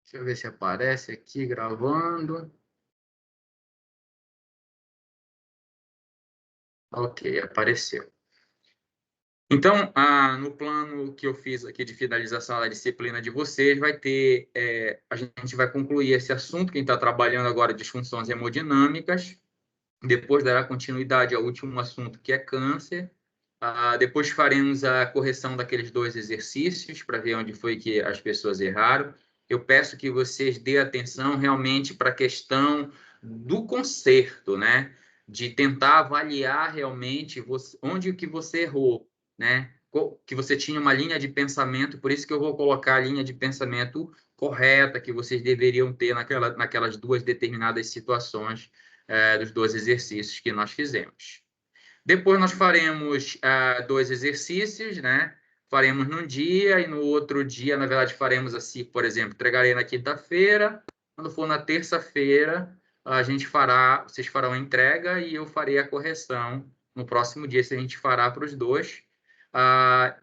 Deixa eu ver se aparece aqui gravando. Ok, apareceu. Então, no plano que eu fiz aqui de finalização da disciplina de vocês, vai ter, a gente vai concluir esse assunto, quem está trabalhando agora, disfunções hemodinâmicas, depois dará continuidade ao último assunto, que é câncer. Depois faremos a correção daqueles 2 exercícios, para ver onde foi que as pessoas erraram. Eu peço que vocês dêem atenção realmente para a questão do conserto, né? De tentar avaliar realmente onde que você errou, né? Que você tinha uma linha de pensamento, por isso que eu vou colocar a linha de pensamento correta que vocês deveriam ter naquelas 2 determinadas situações, dos 2 exercícios que nós fizemos. Depois nós faremos 2 exercícios, né? Faremos num dia e no outro dia, na verdade, faremos assim, por exemplo, entregarei na quinta-feira, quando for na terça-feira, vocês farão a entrega e eu farei a correção no próximo dia, se a gente fará para os 2,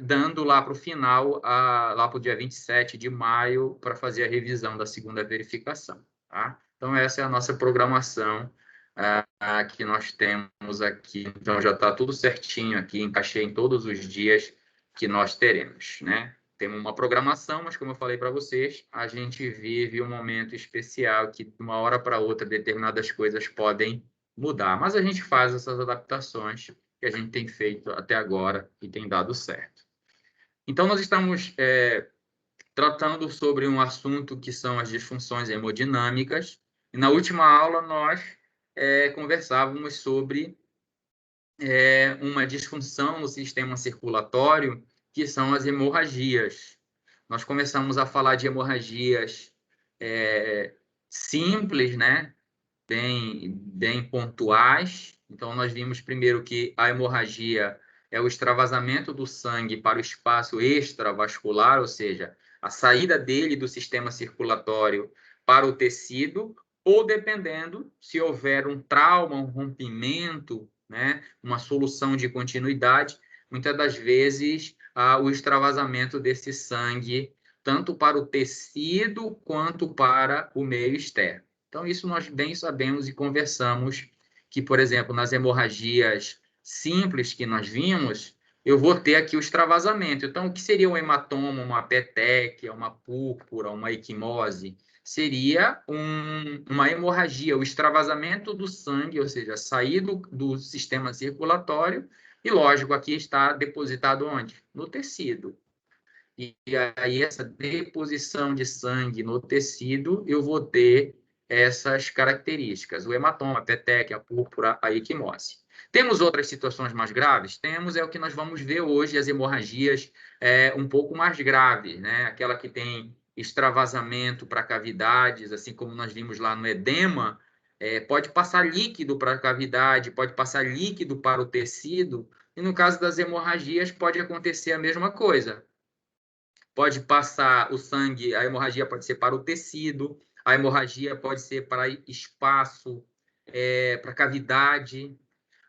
dando lá para o final, lá para o dia 27 de maio, para fazer a revisão da segunda verificação, tá? Então, essa é a nossa programação que nós temos aqui. Então, já está tudo certinho aqui, encaixei em todos os dias que nós teremos, né? Temos uma programação, mas como eu falei para vocês, a gente vive um momento especial que, de uma hora para outra, determinadas coisas podem mudar. Mas a gente faz essas adaptações que a gente tem feito até agora e tem dado certo. Então, nós estamos tratando sobre um assunto que são as disfunções hemodinâmicas. E na última aula, nós conversávamos sobre uma disfunção no sistema circulatório, que são as hemorragias. Nós começamos a falar de hemorragias simples, né? Bem pontuais. Então, nós vimos primeiro que a hemorragia é o extravasamento do sangue para o espaço extravascular, ou seja, a saída dele do sistema circulatório para o tecido, ou dependendo, se houver um trauma, um rompimento, né, uma solução de continuidade, muitas das vezes o extravasamento desse sangue, tanto para o tecido quanto para o meio externo. Então, isso nós bem sabemos e conversamos que, por exemplo, nas hemorragias simples que nós vimos, eu vou ter aqui o extravasamento. Então, o que seria um hematoma, uma petequia, uma púrpura, uma equimose? Seria uma hemorragia, o extravasamento do sangue, ou seja, sair do sistema circulatório, e, lógico, aqui está depositado onde? No tecido. E aí, essa deposição de sangue no tecido, eu vou ter essas características: o hematoma, a petequia, a púrpura, a equimose. Temos outras situações mais graves? Temos, é o que nós vamos ver hoje, as hemorragias um pouco mais graves, né? Aquela que tem extravasamento para cavidades, assim como nós vimos lá no edema, pode passar líquido para a cavidade, pode passar líquido para o tecido, e no caso das hemorragias pode acontecer a mesma coisa. Pode passar o sangue, a hemorragia pode ser para o tecido, a hemorragia pode ser para espaço, para cavidade,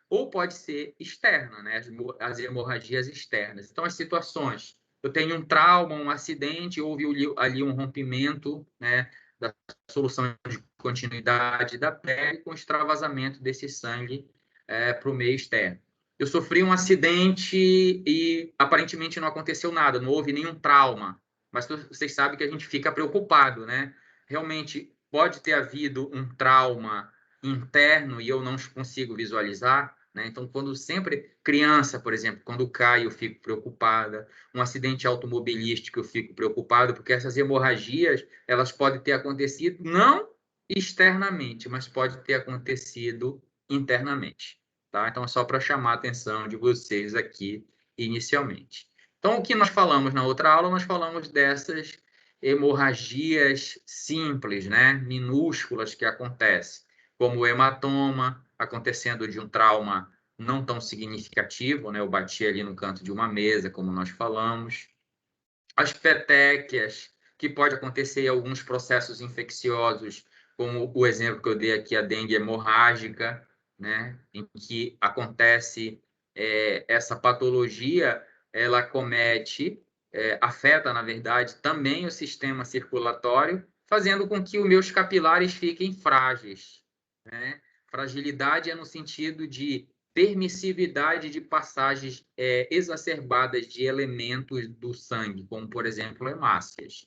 ou pode ser externa, né? As hemorragias externas. Então, as situações: eu tenho um trauma, um acidente, houve ali um rompimento, né, da solução de continuidade da pele com extravasamento desse sangue para o meio externo. Eu sofri um acidente e aparentemente não aconteceu nada, não houve nenhum trauma, mas vocês sabem que a gente fica preocupado, né? Realmente pode ter havido um trauma interno e eu não consigo visualizar, né? Então, quando sempre criança, por exemplo, quando cai, eu fico preocupada. Um acidente automobilístico, eu fico preocupado, porque essas hemorragias, elas podem ter acontecido não externamente, mas pode ter acontecido internamente, tá? Então, é só para chamar a atenção de vocês aqui inicialmente. Então, o que nós falamos na outra aula, nós falamos dessas hemorragias simples, né? Minúsculas que acontecem, como o hematoma, acontecendo de um trauma não tão significativo, né? Eu bati ali no canto de uma mesa, como nós falamos. As petequias, que pode acontecer em alguns processos infecciosos, como o exemplo que eu dei aqui, a dengue hemorrágica, né? Em que acontece essa patologia, ela comete, afeta, na verdade, também o sistema circulatório, fazendo com que os meus capilares fiquem frágeis, né? Fragilidade é no sentido de permissividade de passagens exacerbadas de elementos do sangue, como, por exemplo, hemácias.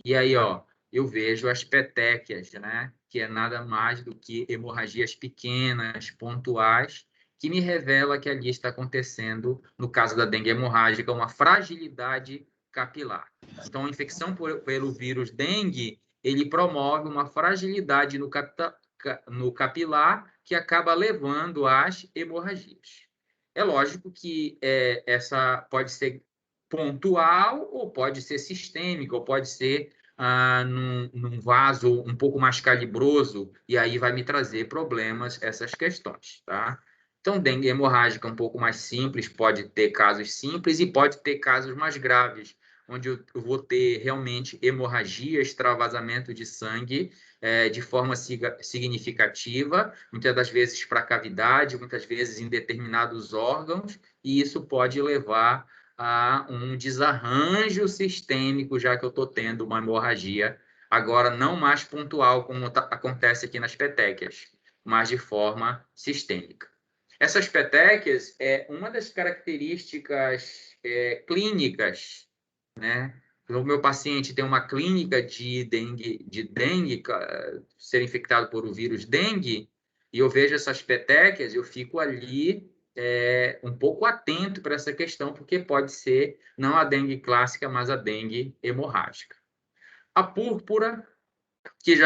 E aí, ó, eu vejo as petequias, né? Que é nada mais do que hemorragias pequenas, pontuais, que me revela que ali está acontecendo, no caso da dengue hemorrágica, uma fragilidade capilar. Então, a infecção pelo vírus dengue, ele promove uma fragilidade no capilar que acaba levando às hemorragias. É lógico que essa pode ser pontual ou pode ser sistêmica, ou pode ser num vaso um pouco mais calibroso, e aí vai me trazer problemas, essas questões, tá? Então, dengue hemorrágica um pouco mais simples, pode ter casos simples e pode ter casos mais graves, onde eu vou ter realmente hemorragia, extravasamento de sangue de forma significativa, muitas das vezes para a cavidade, muitas vezes em determinados órgãos, e isso pode levar a um desarranjo sistêmico, já que eu estou tendo uma hemorragia, agora não mais pontual, como acontece aqui nas petequias, mas de forma sistêmica. Essas petequias é uma das características clínicas, né? O meu paciente tem uma clínica de dengue, ser infectado por o vírus dengue, e eu vejo essas petequias, eu fico ali um pouco atento para essa questão, porque pode ser não a dengue clássica, mas a dengue hemorrágica. A púrpura, que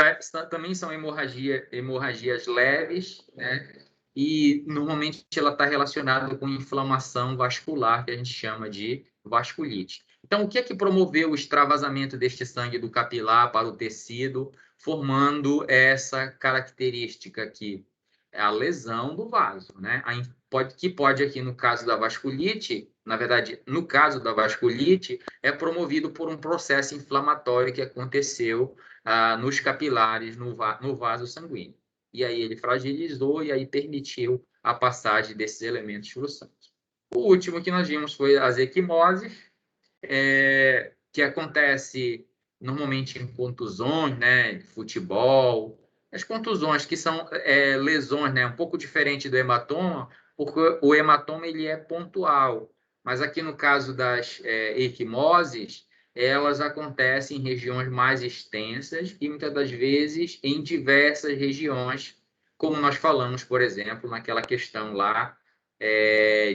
também são hemorragias leves, né? E normalmente ela está relacionada com inflamação vascular, que a gente chama de vasculite. Então, o que é que promoveu o extravasamento deste sangue do capilar para o tecido, formando essa característica aqui? É a lesão do vaso, né? Que pode aqui, no caso da vasculite, na verdade, no caso da vasculite, é promovido por um processo inflamatório que aconteceu nos capilares, no vaso sanguíneo. E aí ele fragilizou e aí permitiu a passagem desses elementos para o sangue. O último que nós vimos foi as equimoses, que acontece normalmente em contusões, né, de futebol. As contusões que são lesões, né, um pouco diferente do hematoma, porque o hematoma ele é pontual. Mas aqui no caso das equimoses, elas acontecem em regiões mais extensas e muitas das vezes em diversas regiões, como nós falamos, por exemplo, naquela questão lá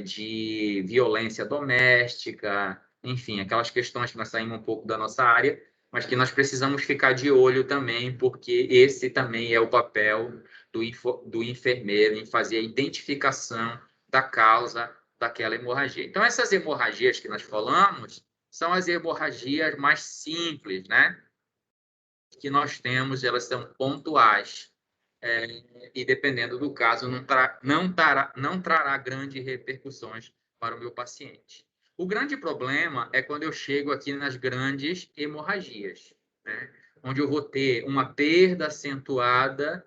de violência doméstica, enfim, aquelas questões que nós saímos um pouco da nossa área, mas que nós precisamos ficar de olho também, porque esse também é o papel do enfermeiro em fazer a identificação da causa daquela hemorragia. Então, essas hemorragias que nós falamos são as hemorragias mais simples, né? Que nós temos, elas são pontuais. E dependendo do caso, não trará grandes repercussões para o meu paciente. O grande problema é quando eu chego aqui nas grandes hemorragias, né? Onde eu vou ter uma perda acentuada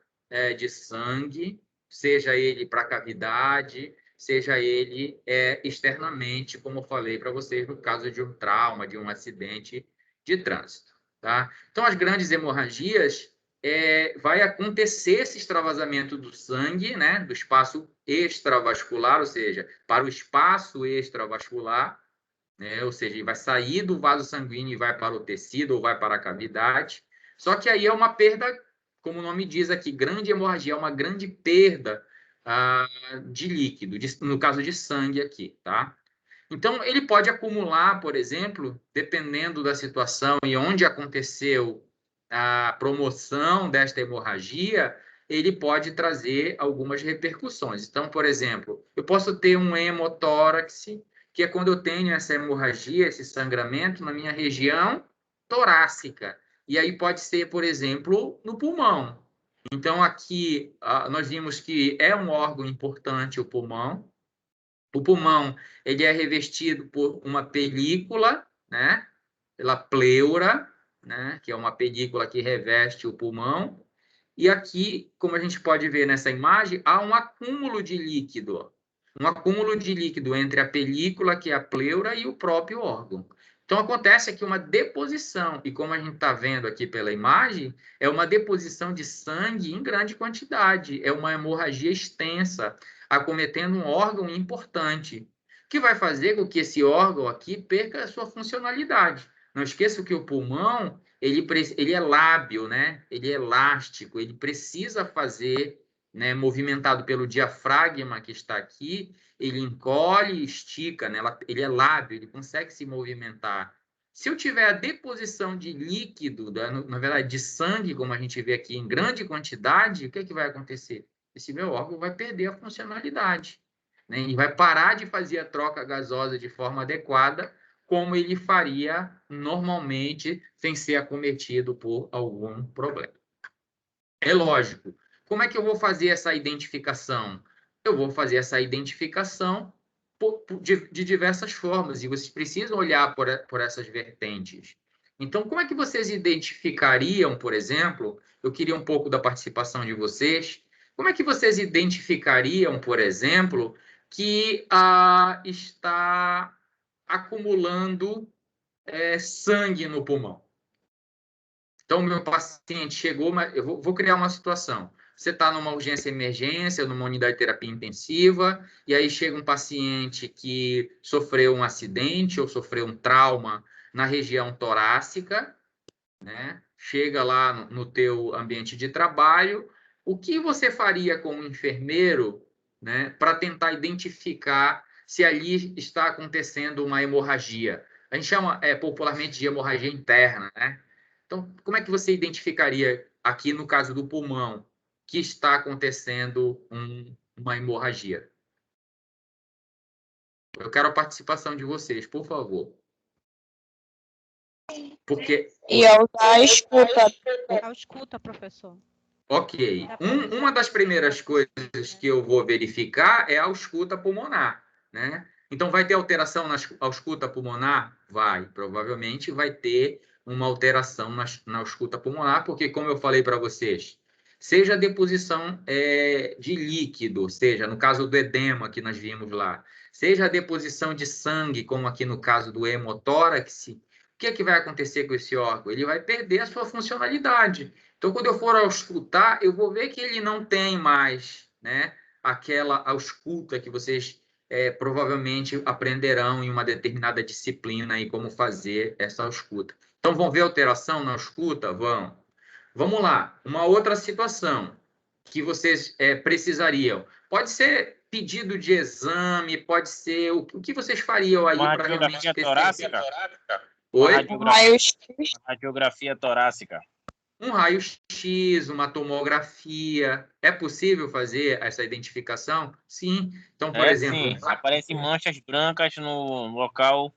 de sangue, seja ele para a cavidade, seja ele externamente, como eu falei para vocês, no caso de um trauma, de um acidente de trânsito. Tá? Então, as grandes hemorragias, vai acontecer esse extravasamento do sangue, né, do espaço extravascular, ou seja, para o espaço extravascular, né, ou seja, ele vai sair do vaso sanguíneo e vai para o tecido ou vai para a cavidade. Só que aí é uma perda, como o nome diz aqui, grande hemorragia, é uma grande perda de líquido, no caso de sangue aqui, tá? Então, ele pode acumular, por exemplo, dependendo da situação e onde aconteceu a promoção desta hemorragia, ele pode trazer algumas repercussões. Então, por exemplo, eu posso ter um hemotórax, que é quando eu tenho essa hemorragia, esse sangramento na minha região torácica. E aí pode ser, por exemplo, no pulmão. Então, aqui nós vimos que é um órgão importante o pulmão. O pulmão ele é revestido por uma película, né? Pela pleura, né? Que é uma película que reveste o pulmão. E aqui, como a gente pode ver nessa imagem, há um acúmulo de líquido. Um acúmulo de líquido entre a película, que é a pleura, e o próprio órgão. Então, acontece aqui uma deposição, e como a gente está vendo aqui pela imagem, é uma deposição de sangue em grande quantidade, é uma hemorragia extensa, acometendo um órgão importante, que vai fazer com que esse órgão aqui perca a sua funcionalidade. Não esqueça que o pulmão, ele é lábil, né? Ele é elástico, ele precisa fazer, né, movimentado pelo diafragma que está aqui, ele encolhe e estica, né? Ele é lábil, ele consegue se movimentar. Se eu tiver a deposição de líquido, na verdade, de sangue, como a gente vê aqui, em grande quantidade, o que é que vai acontecer? Esse meu órgão vai perder a funcionalidade, né? Ele vai parar de fazer a troca gasosa de forma adequada, como ele faria normalmente, sem ser acometido por algum problema. É lógico. Como é que eu vou fazer essa identificação? Eu vou fazer essa identificação de diversas formas, e vocês precisam olhar por essas vertentes. Então, como é que vocês identificariam, por exemplo, eu queria um pouco da participação de vocês, como é que vocês identificariam, por exemplo, que está acumulando sangue no pulmão? Então, o meu paciente chegou, mas eu vou criar uma situação. Você está numa urgência emergência, numa unidade de terapia intensiva, e aí chega um paciente que sofreu um acidente ou sofreu um trauma na região torácica, né? Chega lá no teu ambiente de trabalho. O que você faria como enfermeiro, né, para tentar identificar se ali está acontecendo uma hemorragia? A gente chama popularmente de hemorragia interna, né? Então, como é que você identificaria, aqui no caso do pulmão, que está acontecendo uma hemorragia? Eu quero a participação de vocês, por favor. Porque... E eu usar a escuta. A escuta, professor. Ok. Uma das primeiras coisas que eu vou verificar é a ausculta pulmonar, né? Então, vai ter alteração na ausculta pulmonar? Vai. Provavelmente vai ter uma alteração na ausculta pulmonar, porque, como eu falei para vocês, seja a deposição de líquido, seja no caso do edema que nós vimos lá, seja a deposição de sangue, como aqui no caso do hemotórax, o que é que vai acontecer com esse órgão? Ele vai perder a sua funcionalidade. Então, quando eu for auscultar, eu vou ver que ele não tem mais, né, aquela ausculta que vocês provavelmente aprenderão em uma determinada disciplina aí como fazer essa ausculta. Então, vão ver alteração na ausculta? Vão. Vamos lá. Uma outra situação que vocês precisariam. Pode ser pedido de exame, pode ser... O que vocês fariam aí para realmente ter torácica? Oi? Radiografia torácica. Um raio-x, uma tomografia. É possível fazer essa identificação? Sim. Então, por exemplo... Sim. Aparecem manchas brancas no local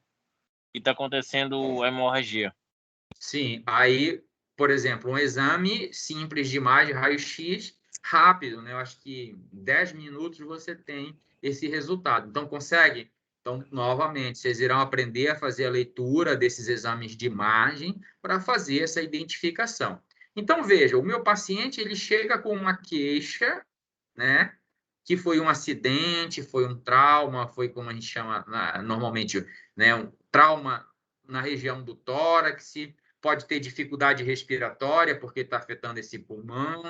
que está acontecendo a hemorragia. Sim. Aí, por exemplo, um exame simples de imagem, raio-x, rápido, né? Eu acho que em 10 minutos você tem esse resultado. Então, consegue? Então, novamente, vocês irão aprender a fazer a leitura desses exames de imagem para fazer essa identificação. Então, veja, o meu paciente ele chega com uma queixa, né, que foi um acidente, foi um trauma, foi como a gente chama normalmente, né, um trauma na região do tórax, pode ter dificuldade respiratória porque está afetando esse pulmão,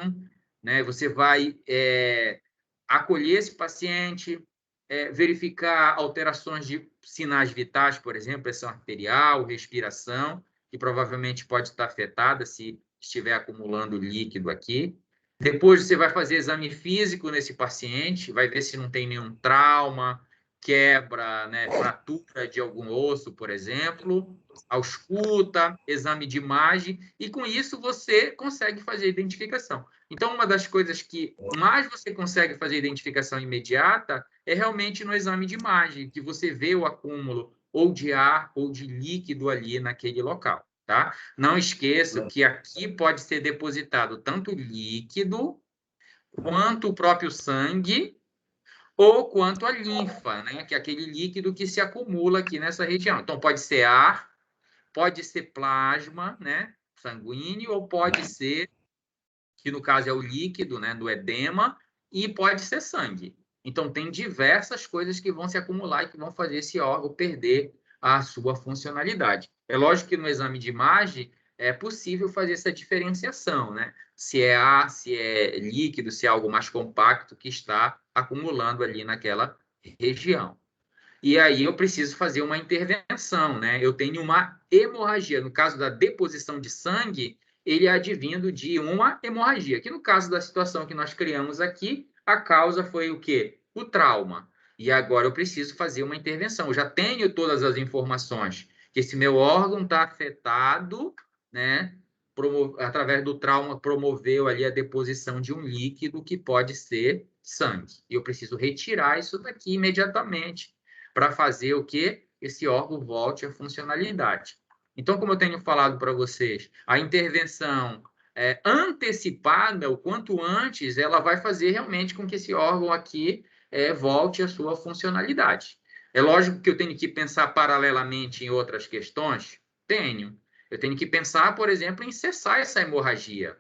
né? Você vai acolher esse paciente, verificar alterações de sinais vitais, por exemplo, pressão arterial, respiração, que provavelmente pode estar afetada se estiver acumulando líquido aqui. Depois você vai fazer exame físico nesse paciente, vai ver se não tem nenhum trauma, quebra, né, fratura de algum osso, por exemplo, ausculta, exame de imagem, e com isso você consegue fazer a identificação. Então, uma das coisas que mais você consegue fazer a identificação imediata é realmente no exame de imagem, que você vê o acúmulo ou de ar ou de líquido ali naquele local. Tá? Não esqueça que aqui pode ser depositado tanto líquido, quanto o próprio sangue, ou quanto a linfa, né? Que é aquele líquido que se acumula aqui nessa região. Então, pode ser ar, pode ser plasma, né? Sanguíneo, ou pode ser, que no caso é o líquido, né? Do edema, e pode ser sangue. Então, tem diversas coisas que vão se acumular e que vão fazer esse órgão perder a sua funcionalidade. É lógico que no exame de imagem é possível fazer essa diferenciação, né? Se é ar, se é líquido, se é algo mais compacto que está acumulando ali naquela região. E aí eu preciso fazer uma intervenção, né? Eu tenho uma hemorragia. No caso da deposição de sangue, ele é advindo de uma hemorragia. Que no caso da situação que nós criamos aqui, a causa foi o quê? O trauma. E agora eu preciso fazer uma intervenção. Eu já tenho todas as informações que esse meu órgão está afetado, né? Através do trauma, promoveu ali a deposição de um líquido que pode ser sangue. E eu preciso retirar isso daqui imediatamente para fazer o quê? Esse órgão volte à funcionalidade. Então, como eu tenho falado para vocês, a intervenção antecipada, o quanto antes, ela vai fazer realmente com que esse órgão aqui volte à sua funcionalidade. É lógico que eu tenho que pensar paralelamente em outras questões? Tenho. Eu tenho que pensar, por exemplo, em cessar essa hemorragia.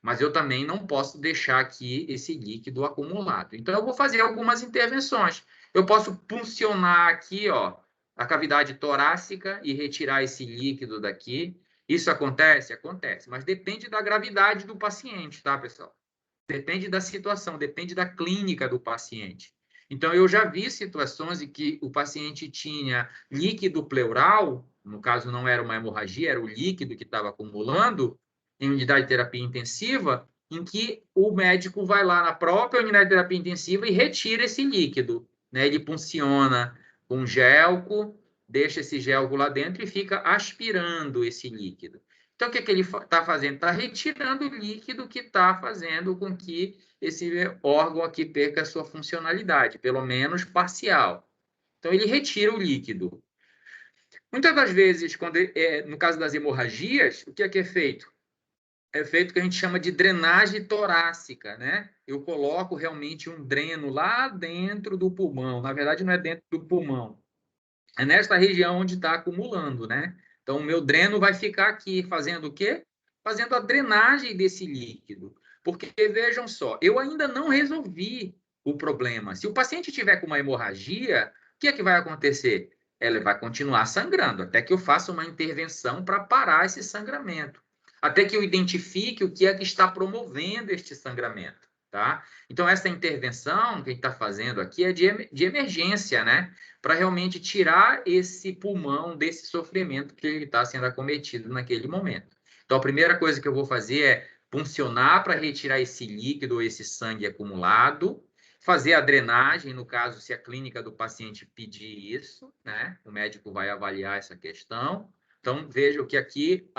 Mas eu também não posso deixar aqui esse líquido acumulado. Então, eu vou fazer algumas intervenções. Eu posso puncionar aqui, ó, a cavidade torácica e retirar esse líquido daqui. Isso acontece? Acontece, mas depende da gravidade do paciente, tá, pessoal? Depende da situação, depende da clínica do paciente. Então, eu já vi situações em que o paciente tinha líquido pleural, no caso não era uma hemorragia, era o líquido que estava acumulando, em unidade de terapia intensiva, em que o médico vai lá na própria unidade de terapia intensiva e retira esse líquido, né? Ele punciona com gelco, deixa esse gelco lá dentro e fica aspirando esse líquido. Então, o que ele está fazendo? Está retirando o líquido que está fazendo com que esse órgão aqui perca a sua funcionalidade, pelo menos parcial. Então, ele retira o líquido. Muitas das vezes, no caso das hemorragias, o que é feito? É feito o que a gente chama de drenagem torácica, né? Eu coloco realmente um dreno lá dentro do pulmão. Na verdade, não é dentro do pulmão. É nesta região onde está acumulando, né? Então, o meu dreno vai ficar aqui fazendo o quê? Fazendo a drenagem desse líquido. Porque, vejam só, eu ainda não resolvi o problema. Se o paciente tiver com uma hemorragia, o que é que vai acontecer? Ela vai continuar sangrando, até que eu faça uma intervenção para parar esse sangramento. Até que eu identifique o que é que está promovendo este sangramento, tá? Então, essa intervenção que a gente está fazendo aqui é de emergência, né? Para realmente tirar esse pulmão desse sofrimento que ele está sendo acometido naquele momento. Então, a primeira coisa que eu vou fazer é puncionar para retirar esse líquido ou esse sangue acumulado, fazer a drenagem, no caso, se a clínica do paciente pedir isso, né? O médico vai avaliar essa questão. Então, veja que aqui,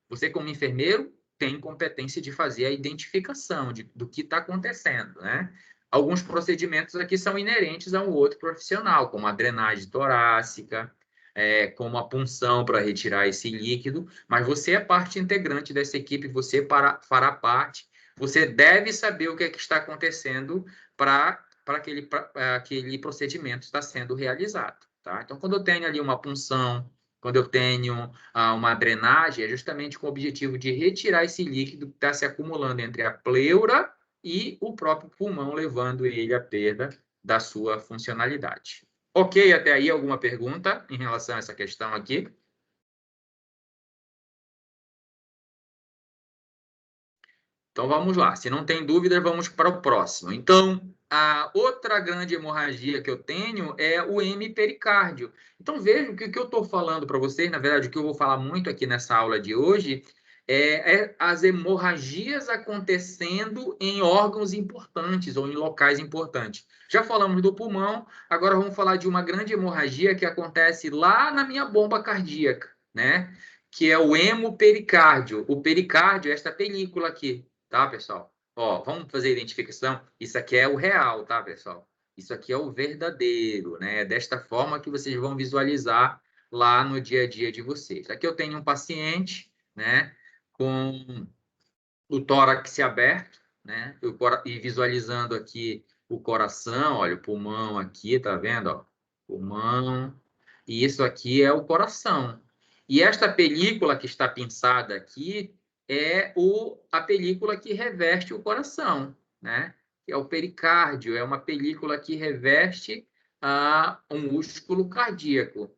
você como enfermeiro tem competência de fazer a identificação do que está acontecendo, né? Alguns procedimentos aqui são inerentes a um outro profissional, como a drenagem torácica, como a punção para retirar esse líquido, mas você é parte integrante dessa equipe, você fará parte, você deve saber o que é que está acontecendo para aquele procedimento estar sendo realizado, tá? Então, quando eu tenho ali uma punção, quando eu tenho uma drenagem, é justamente com o objetivo de retirar esse líquido que está se acumulando entre a pleura e o próprio pulmão, levando ele à perda da sua funcionalidade. Ok, até aí alguma pergunta em relação a essa questão aqui? Então vamos lá, se não tem dúvida, vamos para o próximo. Então, a outra grande hemorragia que eu tenho é o hemipericárdio. Então vejam que o que eu estou falando para vocês, na verdade, o que eu vou falar muito aqui nessa aula de hoje, é as hemorragias acontecendo em órgãos importantes ou em locais importantes. Já falamos do pulmão, agora vamos falar de uma grande hemorragia que acontece lá na minha bomba cardíaca, né? Que é o hemopericárdio. O pericárdio é esta película aqui, tá, pessoal? Ó, vamos fazer a identificação. Isso aqui é o real, tá, pessoal? Isso aqui é o verdadeiro, né? É desta forma que vocês vão visualizar lá no dia a dia de vocês. Aqui eu tenho um paciente, né, com o tórax aberto, né, e visualizando aqui o coração, olha, o pulmão aqui, tá vendo, ó? Pulmão, e isso aqui é o coração. E esta película que está pinçada aqui é a película que reveste o coração, né? Que é o pericárdio, é uma película que reveste o músculo cardíaco.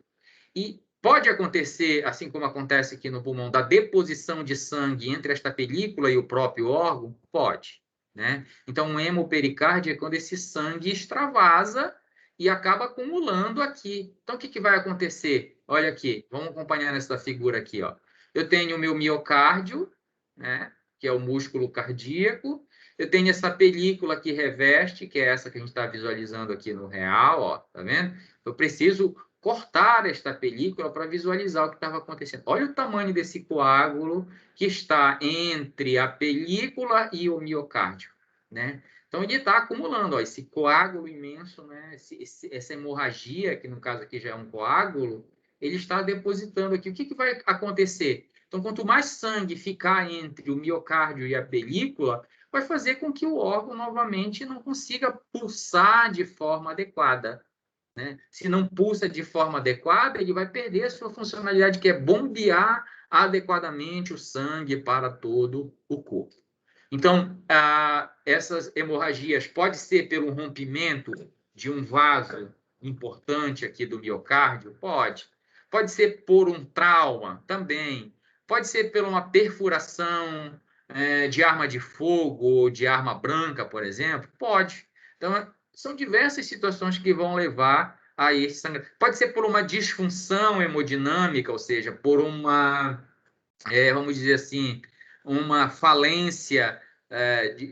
E pode acontecer, assim como acontece aqui no pulmão, da deposição de sangue entre esta película e o próprio órgão? Pode, né? Então, um hemopericárdio é quando esse sangue extravasa e acaba acumulando aqui. Então, o que vai acontecer? Olha aqui, vamos acompanhar nessa figura aqui, ó. Eu tenho o meu miocárdio, né? Que é o músculo cardíaco. Eu tenho essa película que reveste, que é essa que a gente está visualizando aqui no real, ó, tá vendo? Eu preciso cortar esta película para visualizar o que estava acontecendo. Olha o tamanho desse coágulo que está entre a película e o miocárdio, né? Então, ele está acumulando, ó, esse coágulo imenso, né? Essa hemorragia, que no caso aqui já é um coágulo, ele está depositando aqui. O que vai acontecer? Então, quanto mais sangue ficar entre o miocárdio e a película, vai fazer com que o órgão novamente não consiga pulsar de forma adequada, né? Se não pulsa de forma adequada, ele vai perder a sua funcionalidade, que é bombear adequadamente o sangue para todo o corpo. Então, essas hemorragias pode ser pelo rompimento de um vaso importante aqui do miocárdio? Pode. Pode ser por um trauma? Também. Pode ser por uma perfuração de arma de fogo ou de arma branca, por exemplo? Pode. Então, são diversas situações que vão levar a esse sangramento. Pode ser por uma disfunção hemodinâmica, ou seja, por uma, vamos dizer assim, uma falência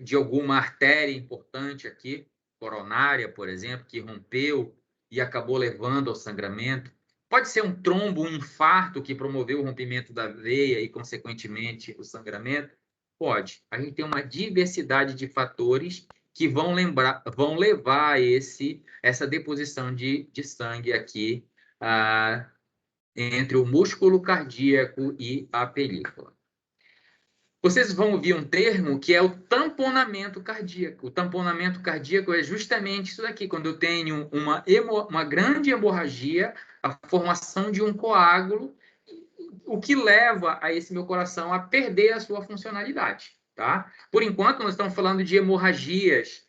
de alguma artéria importante aqui, coronária, por exemplo, que rompeu e acabou levando ao sangramento. Pode ser um trombo, um infarto que promoveu o rompimento da veia e, consequentemente, o sangramento? Pode. A gente tem uma diversidade de fatores que vão levar a essa deposição de sangue aqui entre o músculo cardíaco e a película. Vocês vão ouvir um termo que é o tamponamento cardíaco. O tamponamento cardíaco é justamente isso daqui, quando eu tenho uma grande hemorragia, a formação de um coágulo, o que leva a esse meu coração a perder a sua funcionalidade, tá? Por enquanto, nós estamos falando de hemorragias,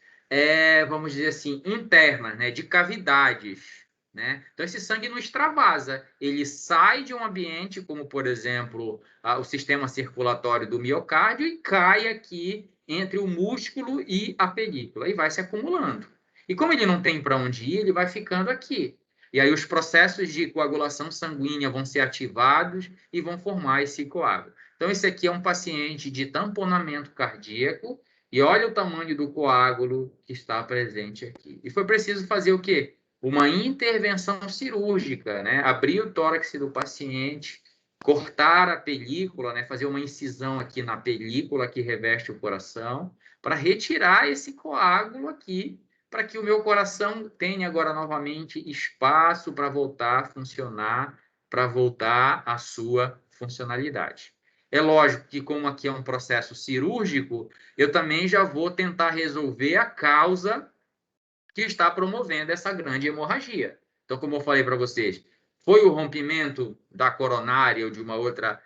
vamos dizer assim, internas, né, de cavidades, né? Então, esse sangue não extravasa, ele sai de um ambiente, como, por exemplo, o sistema circulatório do miocárdio, e cai aqui entre o músculo e a película, e vai se acumulando. E como ele não tem para onde ir, ele vai ficando aqui. E aí os processos de coagulação sanguínea vão ser ativados e vão formar esse coágulo. Então, esse aqui é um paciente de tamponamento cardíaco, e olha o tamanho do coágulo que está presente aqui. E foi preciso fazer o quê? Uma intervenção cirúrgica, né? Abrir o tórax do paciente, cortar a película, né? Fazer uma incisão aqui na película que reveste o coração, para retirar esse coágulo aqui, para que o meu coração tenha agora novamente espaço para voltar a funcionar, para voltar à sua funcionalidade. É lógico que, como aqui é um processo cirúrgico, eu também já vou tentar resolver a causa que está promovendo essa grande hemorragia. Então, como eu falei para vocês, foi o rompimento da coronária ou de uma outra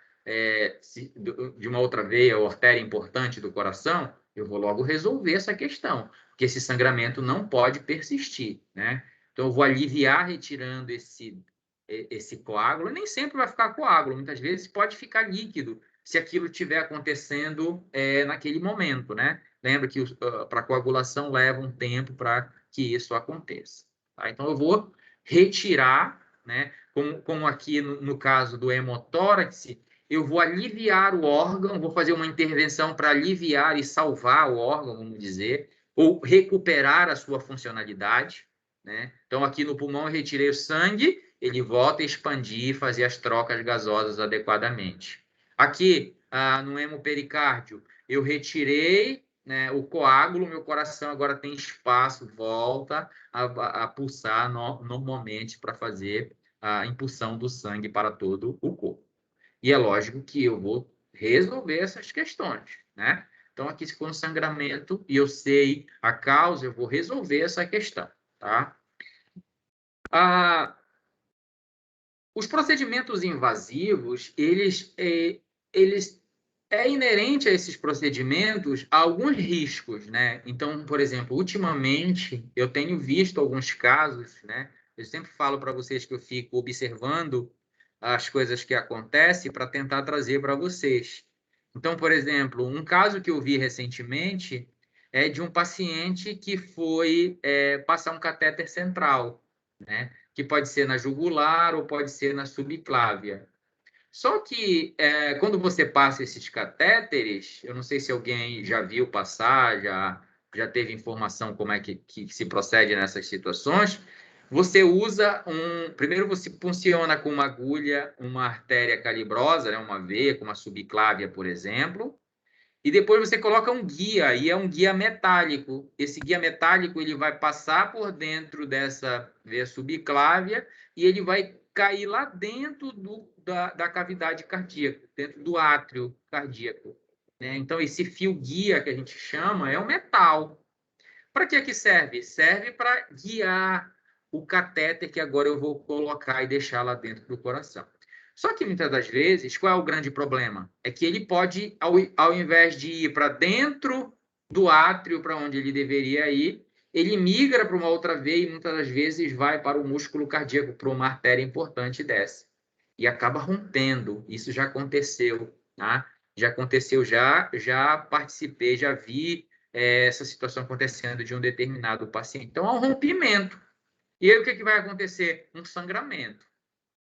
veia ou artéria importante do coração, eu vou logo resolver essa questão, porque esse sangramento não pode persistir, né? Então, eu vou aliviar retirando esse coágulo. Nem sempre vai ficar coágulo, muitas vezes pode ficar líquido, se aquilo estiver acontecendo naquele momento, né? Lembra que para coagulação leva um tempo para que isso aconteça. Tá? Então, eu vou retirar, né? Como aqui no caso do hemotórax, eu vou aliviar o órgão, vou fazer uma intervenção para aliviar e salvar o órgão, vamos dizer, ou recuperar a sua funcionalidade, né? Então, aqui no pulmão eu retirei o sangue, ele volta a expandir e fazer as trocas gasosas adequadamente. Aqui, no hemopericárdio, eu retirei, né, o coágulo, meu coração agora tem espaço, volta a pulsar normalmente para fazer a impulsão do sangue para todo o corpo. E é lógico que eu vou resolver essas questões, né? Então, aqui, se for um sangramento e eu sei a causa, eu vou resolver essa questão, tá? Os procedimentos invasivos, eles é inerente a esses procedimentos alguns riscos, né? Então, por exemplo, ultimamente, eu tenho visto alguns casos, né? Eu sempre falo para vocês que eu fico observando as coisas que acontecem para tentar trazer para vocês. Então, por exemplo, um caso que eu vi recentemente é de um paciente que foi passar um catéter central, né? Que pode ser na jugular ou pode ser na subclávia. Só que quando você passa esses catéteres, eu não sei se alguém já viu passar, já teve informação como é que se procede nessas situações. Você usa primeiro você funciona com uma agulha, uma artéria calibrosa, né, uma veia, com uma subclávia, por exemplo, e depois você coloca um guia, e é um guia metálico. Esse guia metálico ele vai passar por dentro dessa veia subclávia e ele vai cair lá dentro da cavidade cardíaca, dentro do átrio cardíaco, né? Então, esse fio guia que a gente chama é um metal. Para que serve? Serve para guiar o catéter que agora eu vou colocar e deixar lá dentro do coração. Só que muitas das vezes, qual é o grande problema? É que ele pode, ao invés de ir para dentro do átrio, para onde ele deveria ir, ele migra para uma outra veia e muitas das vezes vai para o músculo cardíaco, para uma artéria importante e desce. E acaba rompendo. Isso já aconteceu, tá? Já aconteceu, já participei, já vi essa situação acontecendo de um determinado paciente. Então, há um rompimento. E aí, o que vai acontecer? Um sangramento,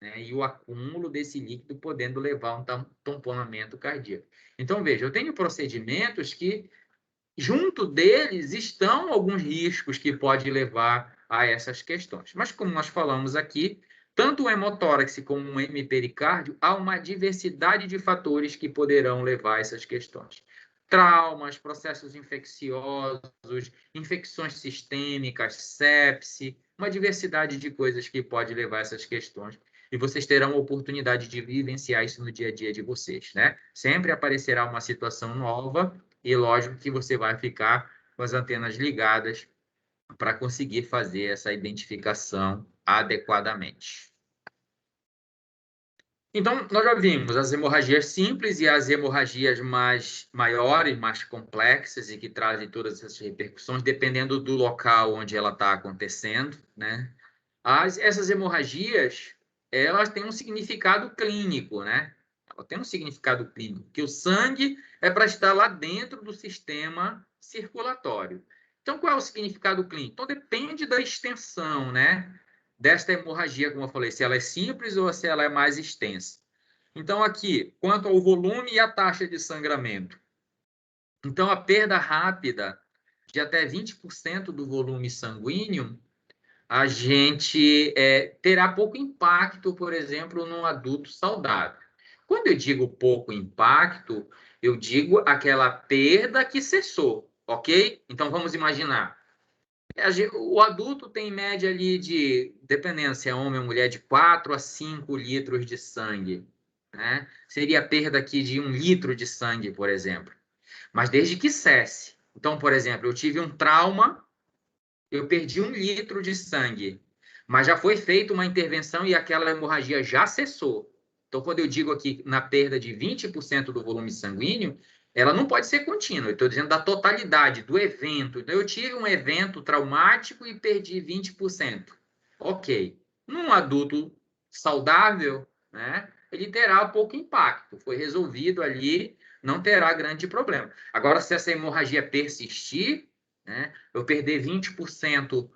né? E o acúmulo desse líquido podendo levar a um tamponamento cardíaco. Então, veja, eu tenho procedimentos que, junto deles, estão alguns riscos que podem levar a essas questões. Mas, como nós falamos aqui, tanto o hemotórax como o hemipericárdio, há uma diversidade de fatores que poderão levar a essas questões. Traumas, processos infecciosos, infecções sistêmicas, sepse, uma diversidade de coisas que pode levar a essas questões. E vocês terão a oportunidade de vivenciar isso no dia a dia de vocês, né? Sempre aparecerá uma situação nova e lógico que você vai ficar com as antenas ligadas para conseguir fazer essa identificação adequadamente. Então, nós já vimos as hemorragias simples e as hemorragias maiores, mais complexas e que trazem todas essas repercussões, dependendo do local onde ela está acontecendo, né? Essas hemorragias, elas têm um significado clínico, né? Ela tem um significado clínico, que o sangue é para estar lá dentro do sistema circulatório. Então, qual é o significado clínico? Então, depende da extensão, né? Desta hemorragia, como eu falei, se ela é simples ou se ela é mais extensa. Então, aqui, quanto ao volume e a taxa de sangramento. Então, a perda rápida de até 20% do volume sanguíneo, a gente terá pouco impacto, por exemplo, num adulto saudável. Quando eu digo pouco impacto, eu digo aquela perda que cessou, ok? Então, vamos imaginar. O adulto tem em média ali de, dependendo se é homem ou mulher, de 4 a 5 litros de sangue, né? Seria a perda aqui de 1 litro de sangue, por exemplo. Mas desde que cesse. Então, por exemplo, eu tive um trauma, eu perdi 1 litro de sangue, mas já foi feita uma intervenção e aquela hemorragia já cessou. Então, quando eu digo aqui na perda de 20% do volume sanguíneo, ela não pode ser contínua. Eu estou dizendo da totalidade do evento. Então, eu tive um evento traumático e perdi 20%. Ok. Num adulto saudável, né, ele terá pouco impacto. Foi resolvido ali, não terá grande problema. Agora, se essa hemorragia persistir, né, eu perder 20%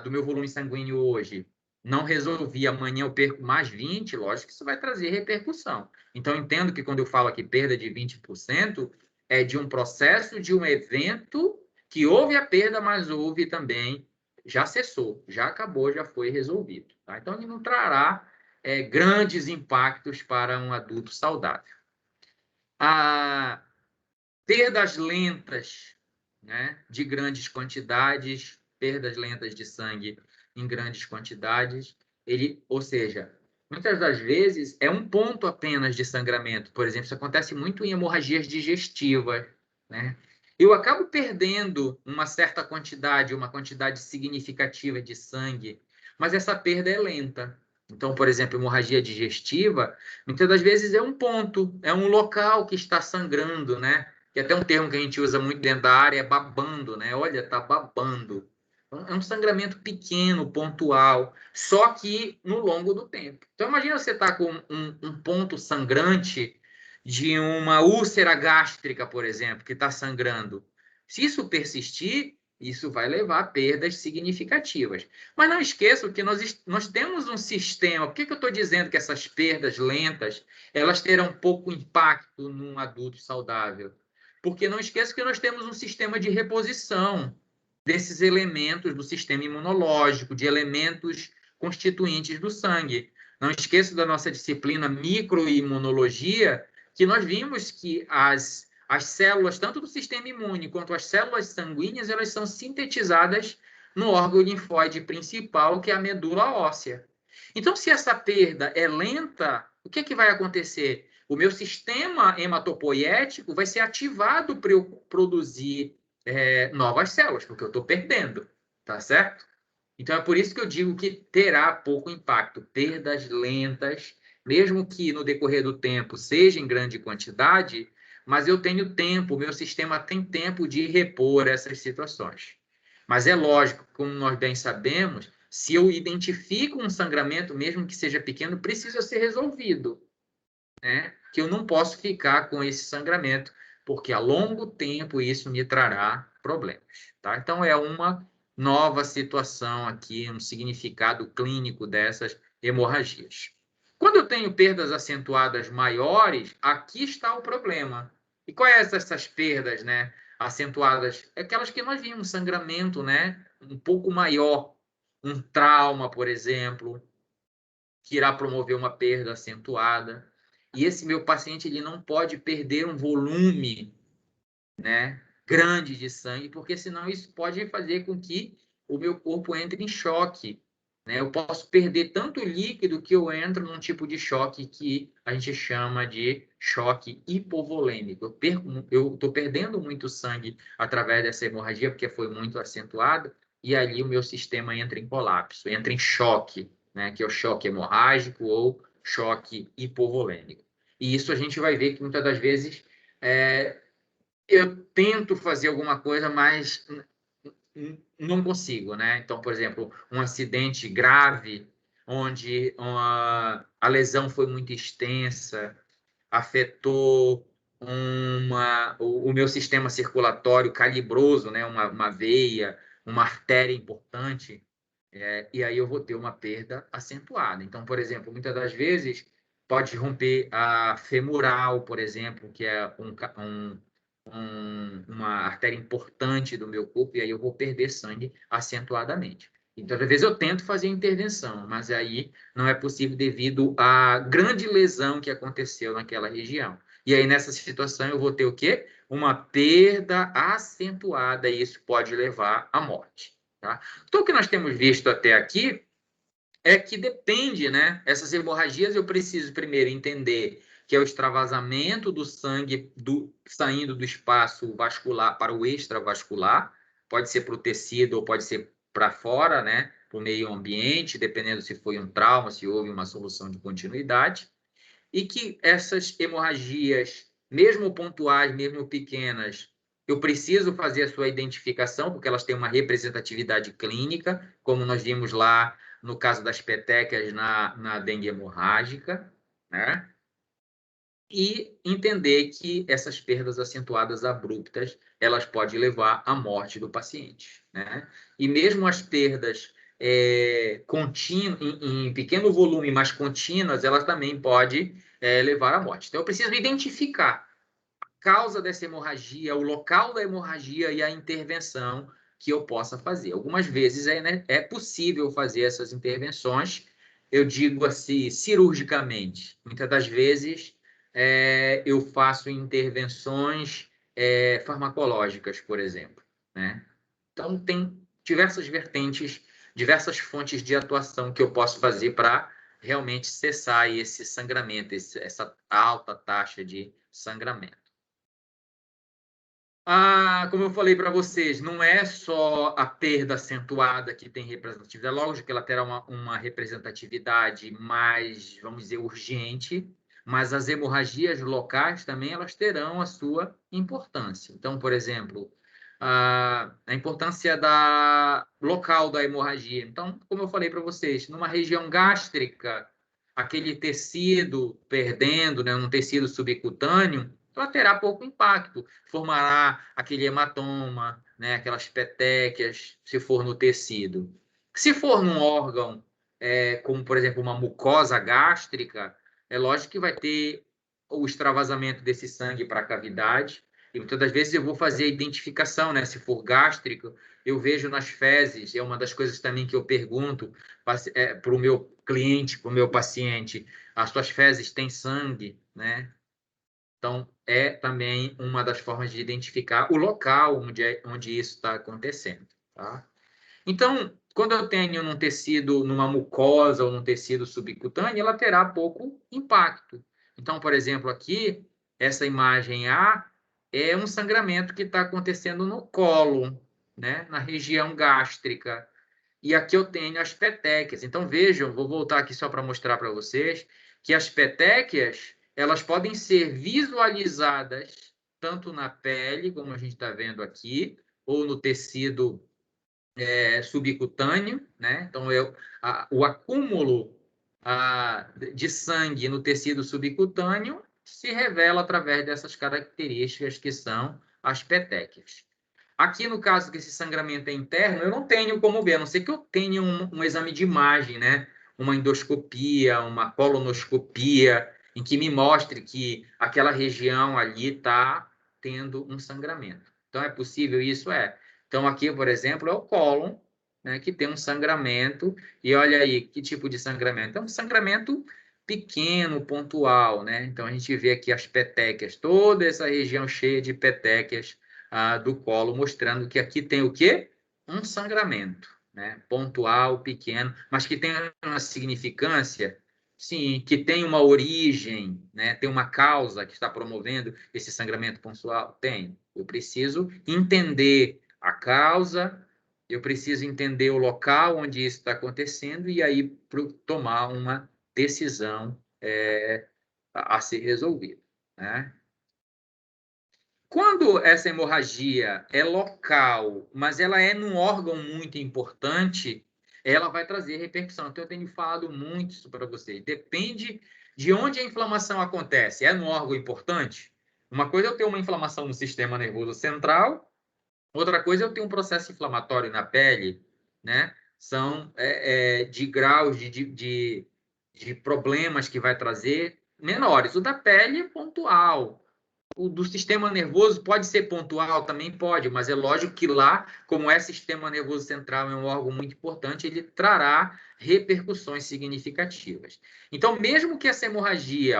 do meu volume sanguíneo hoje, não resolvi, amanhã eu perco mais 20%, lógico que isso vai trazer repercussão. Então, entendo que quando eu falo aqui perda de 20%, é de um processo, de um evento que houve a perda, mas houve também, já cessou, já acabou, já foi resolvido. Tá? Então, ele não trará grandes impactos para um adulto saudável. Perdas lentas, né, de grandes quantidades, perdas lentas de sangue em grandes quantidades, ou seja, muitas das vezes é um ponto apenas de sangramento. Por exemplo, isso acontece muito em hemorragias digestivas, né? Eu acabo perdendo uma certa quantidade, uma quantidade significativa de sangue, mas essa perda é lenta. Então, por exemplo, hemorragia digestiva, muitas das vezes é um ponto, é um local que está sangrando, né? Que até um termo que a gente usa muito dentro da área é babando, né? Olha, tá babando. É um sangramento pequeno, pontual, só que no longo do tempo. Então, imagina você estar com um ponto sangrante de uma úlcera gástrica, por exemplo, que está sangrando. Se isso persistir, isso vai levar a perdas significativas. Mas não esqueçam que nós temos um sistema. Por que eu estou dizendo que essas perdas lentas elas terão pouco impacto num adulto saudável? Porque não esqueça que nós temos um sistema de reposição desses elementos do sistema imunológico, de elementos constituintes do sangue. Não esqueça da nossa disciplina microimunologia, que nós vimos que as células, tanto do sistema imune quanto as células sanguíneas, elas são sintetizadas no órgão linfóide principal, que é a medula óssea. Então, se essa perda é lenta, o que vai acontecer? O meu sistema hematopoético vai ser ativado para eu produzir novas células, porque eu estou perdendo, tá certo? Então, é por isso que eu digo que terá pouco impacto, perdas lentas, mesmo que no decorrer do tempo seja em grande quantidade, mas eu tenho tempo, o meu sistema tem tempo de repor essas situações. Mas é lógico, como nós bem sabemos, se eu identifico um sangramento, mesmo que seja pequeno, precisa ser resolvido, né? Que eu não posso ficar com esse sangramento, porque a longo tempo isso me trará problemas, tá? Então, é uma nova situação aqui, um significado clínico dessas hemorragias. Quando eu tenho perdas acentuadas maiores, aqui está o problema. E quais essas perdas, né, acentuadas? Aquelas que nós vimos, sangramento, né, um pouco maior, um trauma, por exemplo, que irá promover uma perda acentuada. E esse meu paciente ele não pode perder um volume, né, grande de sangue, porque senão isso pode fazer com que o meu corpo entre em choque, né? Eu posso perder tanto líquido que eu entro num tipo de choque que a gente chama de choque hipovolêmico. Eu estou perdendo muito sangue através dessa hemorragia, porque foi muito acentuada, e ali o meu sistema entra em colapso, entra em choque, né? Que é o choque hemorrágico ou choque hipovolêmico. E isso a gente vai ver que muitas das vezes eu tento fazer alguma coisa, mas não consigo, né? Então, por exemplo, um acidente grave, onde a lesão foi muito extensa, afetou o meu sistema circulatório calibroso, né? Uma veia, uma artéria importante, e aí eu vou ter uma perda acentuada. Então, por exemplo, muitas das vezes pode romper a femoral, por exemplo, que é uma artéria importante do meu corpo, e aí eu vou perder sangue acentuadamente. Então, às vezes eu tento fazer intervenção, mas aí não é possível devido à grande lesão que aconteceu naquela região. E aí, nessa situação, eu vou ter o quê? Uma perda acentuada, e isso pode levar à morte. Tá? Então, o que nós temos visto até aqui é que depende, né? Essas hemorragias eu preciso primeiro entender que é o extravasamento do sangue saindo do espaço vascular para o extravascular, pode ser para o tecido ou pode ser para fora, né? Para o meio ambiente, dependendo se foi um trauma, se houve uma solução de continuidade, e que essas hemorragias, mesmo pontuais, mesmo pequenas, eu preciso fazer a sua identificação, porque elas têm uma representatividade clínica, como nós vimos lá no caso das petecas na dengue hemorrágica, né? E entender que essas perdas acentuadas abruptas, elas podem levar à morte do paciente, né? E mesmo as perdas contínuas, em pequeno volume, mas contínuas, elas também podem levar à morte. Então, eu preciso identificar a causa dessa hemorragia, o local da hemorragia e a intervenção que eu possa fazer. Algumas vezes é possível fazer essas intervenções, eu digo assim, cirurgicamente. Muitas das vezes eu faço intervenções farmacológicas, por exemplo, né? Então, tem diversas vertentes, diversas fontes de atuação que eu posso fazer para realmente cessar esse sangramento, essa alta taxa de sangramento. Como eu falei para vocês, não é só a perda acentuada que tem representatividade. É lógico que ela terá uma representatividade mais, vamos dizer, urgente, mas as hemorragias locais também elas terão a sua importância. Então, por exemplo, a importância da local da hemorragia. Então, como eu falei para vocês, numa região gástrica, aquele tecido perdendo, né, um tecido subcutâneo, ela terá pouco impacto, formará aquele hematoma, né, aquelas petequias, se for no tecido. Se for num órgão, como, por exemplo, uma mucosa gástrica, é lógico que vai ter o extravasamento desse sangue para a cavidade, e muitas das vezes eu vou fazer a identificação, né? Se for gástrico, eu vejo nas fezes, é uma das coisas também que eu pergunto para o meu cliente, para o meu paciente, as suas fezes têm sangue, né? Então, é também uma das formas de identificar o local onde isso está acontecendo, tá? Então, quando eu tenho num tecido, numa mucosa ou num tecido subcutâneo, ela terá pouco impacto. Então, por exemplo, aqui, essa imagem A é um sangramento que está acontecendo no colo, né? Na região gástrica. E aqui eu tenho as petequias. Então, vejam, vou voltar aqui só para mostrar para vocês que as petequias, elas podem ser visualizadas tanto na pele, como a gente está vendo aqui, ou no tecido subcutâneo, né? Então, o acúmulo de sangue no tecido subcutâneo se revela através dessas características que são as petequias. Aqui, no caso que esse sangramento é interno, eu não tenho como ver, a não ser que eu tenha um exame de imagem, né? Uma endoscopia, uma colonoscopia, em que me mostre que aquela região ali está tendo um sangramento. Então, é possível isso? É. Então, aqui, por exemplo, é o cólon, né, que tem um sangramento, e olha aí, que tipo de sangramento? É um sangramento pequeno, pontual, né? Então, a gente vê aqui as petequias, toda essa região cheia de petequias do colo, mostrando que aqui tem o quê? Um sangramento, né? Pontual, pequeno, mas que tem uma significância, sim, que tem uma origem, né? Tem uma causa que está promovendo esse sangramento pontual? Tem. Eu preciso entender a causa, eu preciso entender o local onde isso está acontecendo e aí tomar uma decisão a ser resolvida, né? Quando essa hemorragia é local, mas ela é num órgão muito importante, ela vai trazer repercussão. Então, eu tenho falado muito isso para vocês. Depende de onde a inflamação acontece. É no órgão importante? Uma coisa é eu ter uma inflamação no sistema nervoso central, outra coisa é eu ter um processo inflamatório na pele, né? São de graus de problemas que vai trazer menores. O da pele é pontual. O do sistema nervoso pode ser pontual, também pode, mas é lógico que lá, como é sistema nervoso central, é um órgão muito importante, ele trará repercussões significativas. Então, mesmo que essa hemorragia,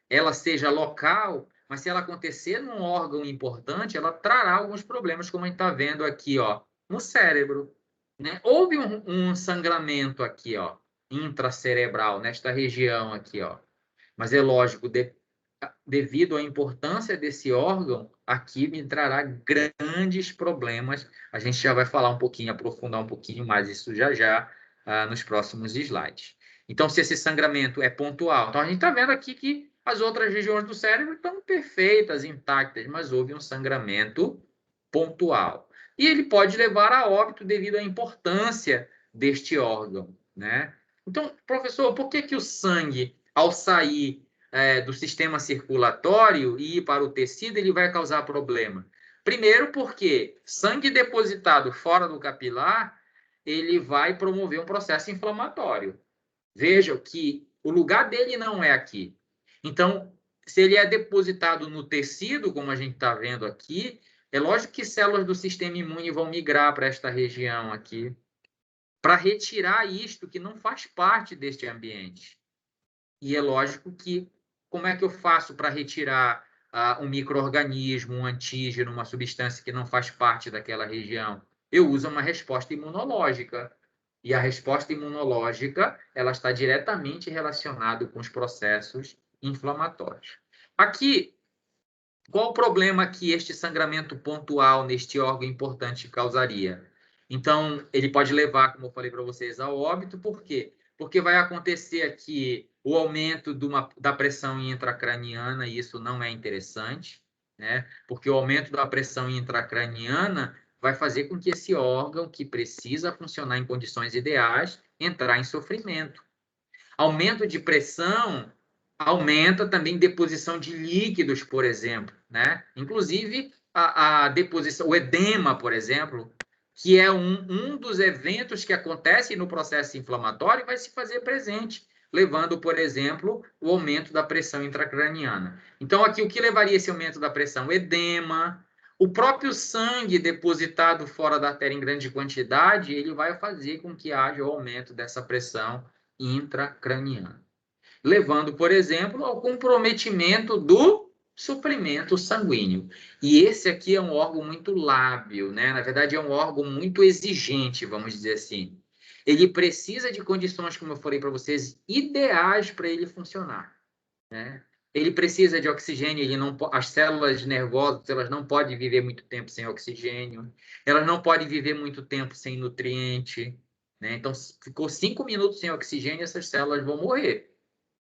ela seja local, mas se ela acontecer num órgão importante, ela trará alguns problemas, como a gente está vendo aqui, no cérebro, né? Houve um sangramento aqui, intracerebral, nesta região aqui, mas é lógico, devido à importância desse órgão, aqui me trará grandes problemas. A gente já vai falar um pouquinho, aprofundar um pouquinho mais isso já nos próximos slides. Então, se esse sangramento é pontual, então a gente está vendo aqui que as outras regiões do cérebro estão perfeitas, intactas, mas houve um sangramento pontual. E ele pode levar a óbito devido à importância deste órgão, né? Então, professor, por que o sangue, ao sair do sistema circulatório e ir para o tecido, ele vai causar problema? Primeiro, porque sangue depositado fora do capilar, ele vai promover um processo inflamatório. Vejam que o lugar dele não é aqui. Então, se ele é depositado no tecido, como a gente está vendo aqui, é lógico que células do sistema imune vão migrar para esta região aqui, para retirar isto que não faz parte deste ambiente. E é lógico que, como é que eu faço para retirar um micro-organismo, um antígeno, uma substância que não faz parte daquela região? Eu uso uma resposta imunológica. E a resposta imunológica, ela está diretamente relacionada com os processos inflamatórios. Aqui, qual o problema que este sangramento pontual neste órgão importante causaria? Então, ele pode levar, como eu falei para vocês, ao óbito. Por quê? Porque vai acontecer aqui o aumento da pressão intracraniana, e isso não é interessante, né? Porque o aumento da pressão intracraniana vai fazer com que esse órgão, que precisa funcionar em condições ideais, entrar em sofrimento. Aumento de pressão aumenta também deposição de líquidos, por exemplo, né? Inclusive a deposição, o edema, por exemplo, que é um dos eventos que acontece no processo inflamatório, vai se fazer presente, levando, por exemplo, o aumento da pressão intracraniana. Então, aqui, o que levaria esse aumento da pressão? Edema, o próprio sangue depositado fora da artéria em grande quantidade, ele vai fazer com que haja o aumento dessa pressão intracraniana, levando, por exemplo, ao comprometimento do suprimento sanguíneo. E esse aqui é um órgão muito lábil, né? Na verdade, é um órgão muito exigente, vamos dizer assim. Ele precisa de condições, como eu falei para vocês, ideais para ele funcionar, né? Ele precisa de oxigênio, ele não, as células nervosas, elas não podem viver muito tempo sem oxigênio, elas não podem viver muito tempo sem nutriente, né? Então, ficou 5 minutos sem oxigênio, essas células vão morrer.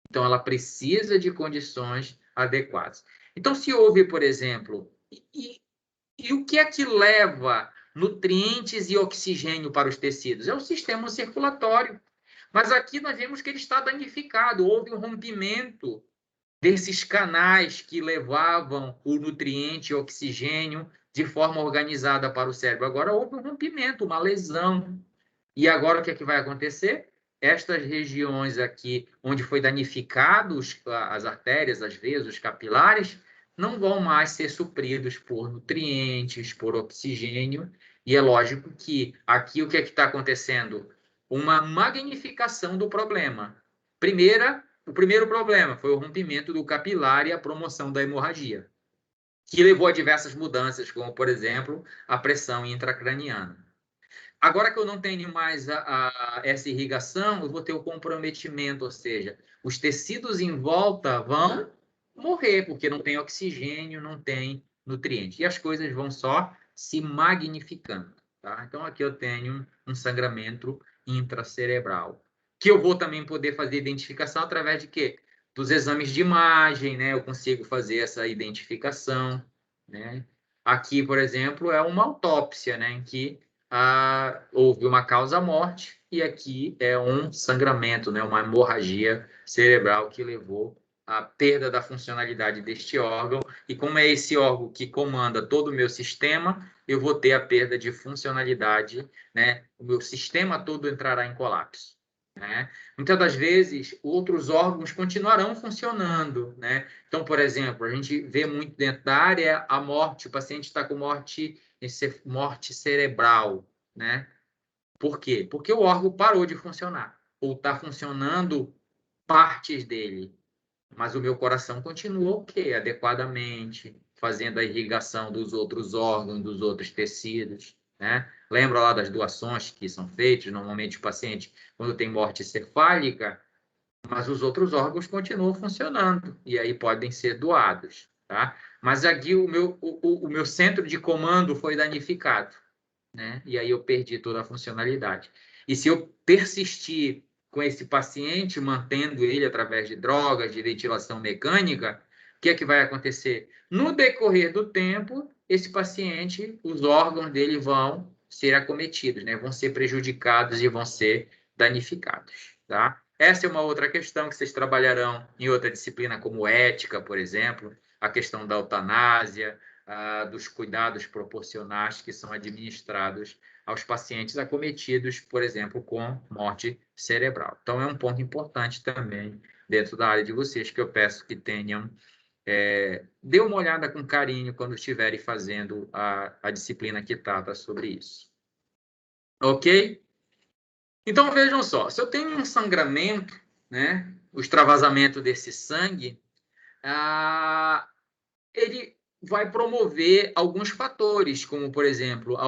Então, ela precisa de condições adequadas. Então, se houve, por exemplo, e o que é que leva nutrientes e oxigênio para os tecidos? É o sistema circulatório. Mas aqui nós vemos que ele está danificado, houve um rompimento desses canais que levavam o nutriente e o oxigênio de forma organizada para o cérebro. Agora houve um rompimento, uma lesão. E agora o que é que vai acontecer? Estas regiões aqui, onde foi danificados as artérias, as veias, os capilares, não vão mais ser supridos por nutrientes, por oxigênio. E é lógico que aqui o que é que está acontecendo? Uma magnificação do problema. O primeiro problema foi o rompimento do capilar e a promoção da hemorragia, que levou a diversas mudanças, como, por exemplo, a pressão intracraniana. Agora que eu não tenho mais essa irrigação, eu vou ter o comprometimento, ou seja, os tecidos em volta vão morrer, porque não tem oxigênio, não tem nutriente. E as coisas vão só se magnificando. Tá? Então, aqui eu tenho um sangramento intracerebral, que eu vou também poder fazer identificação através de quê? Dos exames de imagem, né? Eu consigo fazer essa identificação, né? Aqui, por exemplo, é uma autópsia, né? Em que houve uma causa-morte e aqui é um sangramento, né, uma hemorragia cerebral que levou à perda da funcionalidade deste órgão. E como é esse órgão que comanda todo o meu sistema, eu vou ter a perda de funcionalidade, né? O meu sistema todo entrará em colapso, né? Muitas das vezes, outros órgãos continuarão funcionando, né? Então, por exemplo, a gente vê muito dentro da área a morte, o paciente está com morte cerebral, né? Por quê? Porque o órgão parou de funcionar, ou está funcionando partes dele, mas o meu coração continua ok, adequadamente, fazendo a irrigação dos outros órgãos, dos outros tecidos, né? Lembra lá das doações que são feitas, normalmente o paciente, quando tem morte cefálica, mas os outros órgãos continuam funcionando, e aí podem ser doados, tá? Mas aqui o meu centro de comando foi danificado, né? E aí eu perdi toda a funcionalidade. E se eu persistir com esse paciente, mantendo ele através de drogas, de ventilação mecânica, o que é que vai acontecer? No decorrer do tempo, esse paciente, os órgãos dele vão ser acometidos, né? Vão ser prejudicados e vão ser danificados, tá? Essa é uma outra questão que vocês trabalharão em outra disciplina, como ética, por exemplo, a questão da eutanásia, dos cuidados proporcionais que são administrados aos pacientes acometidos, por exemplo, com morte cerebral. Então, é um ponto importante também dentro da área de vocês, que eu peço que tenham, dê uma olhada com carinho quando estiverem fazendo a disciplina que trata sobre isso. Ok? Então, vejam só, se eu tenho um sangramento, né, o extravasamento desse sangue, ele vai promover alguns fatores, como, por exemplo, a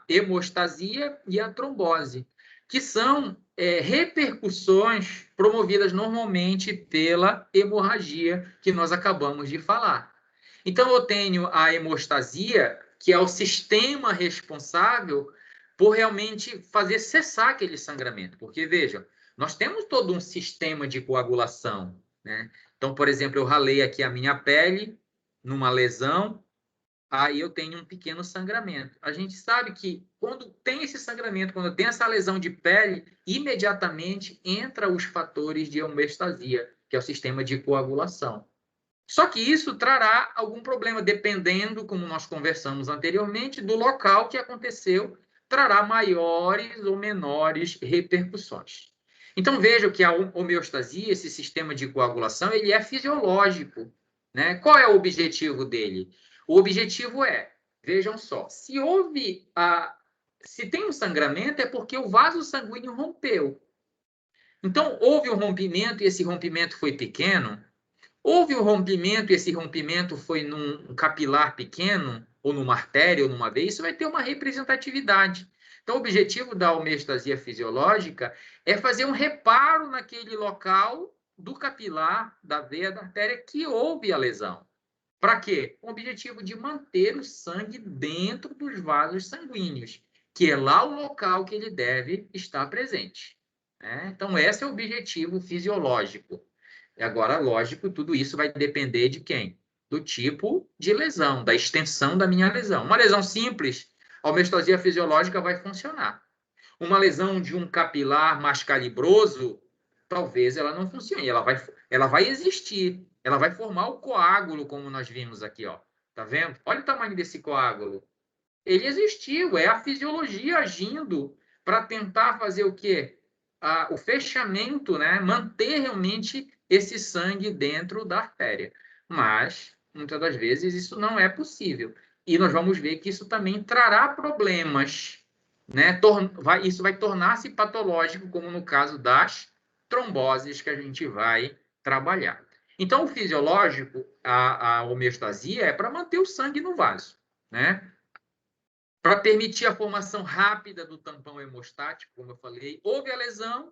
hemostasia e a trombose, que são repercussões promovidas normalmente pela hemorragia que nós acabamos de falar. Então, eu tenho a hemostasia, que é o sistema responsável por realmente fazer cessar aquele sangramento. Porque, vejam, nós temos todo um sistema de coagulação, né? Então, por exemplo, eu ralei aqui a minha pele, numa lesão, aí eu tenho um pequeno sangramento. A gente sabe que quando tem esse sangramento, quando tem essa lesão de pele, imediatamente entra os fatores de homeostasia, que é o sistema de coagulação. Só que isso trará algum problema, dependendo, como nós conversamos anteriormente, do local que aconteceu, trará maiores ou menores repercussões. Então, vejam que a homeostasia, esse sistema de coagulação, ele é fisiológico, né? Qual é o objetivo dele? O objetivo é, vejam só, se tem um sangramento, é porque o vaso sanguíneo rompeu. Então, houve um rompimento e esse rompimento foi pequeno. Houve um rompimento e esse rompimento foi num capilar pequeno, ou numa artéria, ou numa veia, isso vai ter uma representatividade. Então, o objetivo da homeostasia fisiológica é fazer um reparo naquele local do capilar, da veia, da artéria que houve a lesão. Para quê? Com o objetivo de manter o sangue dentro dos vasos sanguíneos, que é lá o local que ele deve estar presente. Então, esse é o objetivo fisiológico. Agora, lógico, tudo isso vai depender de quem? Do tipo de lesão, da extensão da minha lesão. Uma lesão simples, a homeostasia fisiológica vai funcionar. Uma lesão de um capilar mais calibroso, talvez ela não funcione. Ela vai existir, ela vai formar o coágulo, como nós vimos aqui, ó. Tá vendo? Olha o tamanho desse coágulo. Ele existiu, é a fisiologia agindo para tentar fazer o quê? O fechamento, né? Manter realmente esse sangue dentro da artéria. Mas, muitas das vezes, isso não é possível. E nós vamos ver que isso também trará problemas, né? Isso vai tornar-se patológico, como no caso das tromboses que a gente vai trabalhar. Então, o fisiológico, a homeostasia, é para manter o sangue no vaso, né? Para permitir a formação rápida do tampão hemostático, como eu falei, houve a lesão,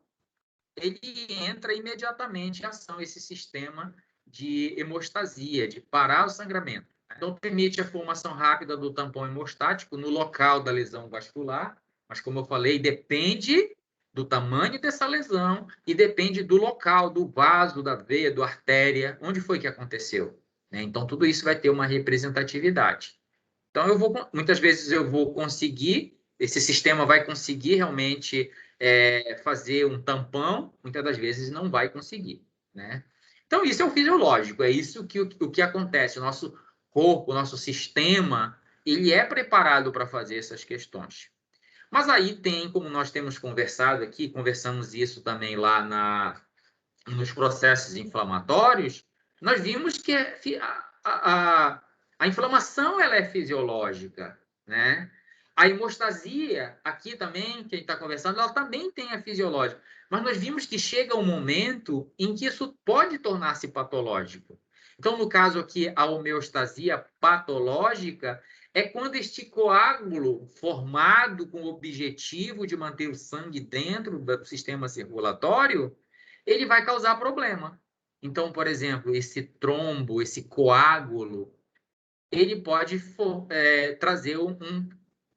ele entra imediatamente em ação esse sistema de hemostasia, de parar o sangramento. Então, permite a formação rápida do tampão hemostático no local da lesão vascular, mas, como eu falei, depende do tamanho dessa lesão e depende do local, do vaso, da veia, da artéria, onde foi que aconteceu. Então, tudo isso vai ter uma representatividade. Então, muitas vezes eu vou conseguir, esse sistema vai conseguir realmente fazer um tampão, muitas das vezes não vai conseguir, né? Então, isso é o fisiológico, é isso o que acontece. O nosso corpo, o nosso sistema, ele é preparado para fazer essas questões. Mas aí tem, como nós temos conversado aqui, conversamos isso também lá nos processos inflamatórios, nós vimos que a inflamação ela é fisiológica, né? A hemostasia, aqui também, que a gente está conversando, ela também tem a fisiológica. Mas nós vimos que chega um momento em que isso pode tornar-se patológico. Então, no caso aqui, a homeostasia patológica é quando este coágulo formado com o objetivo de manter o sangue dentro do sistema circulatório, ele vai causar problema. Então, por exemplo, esse trombo, esse coágulo, ele pode trazer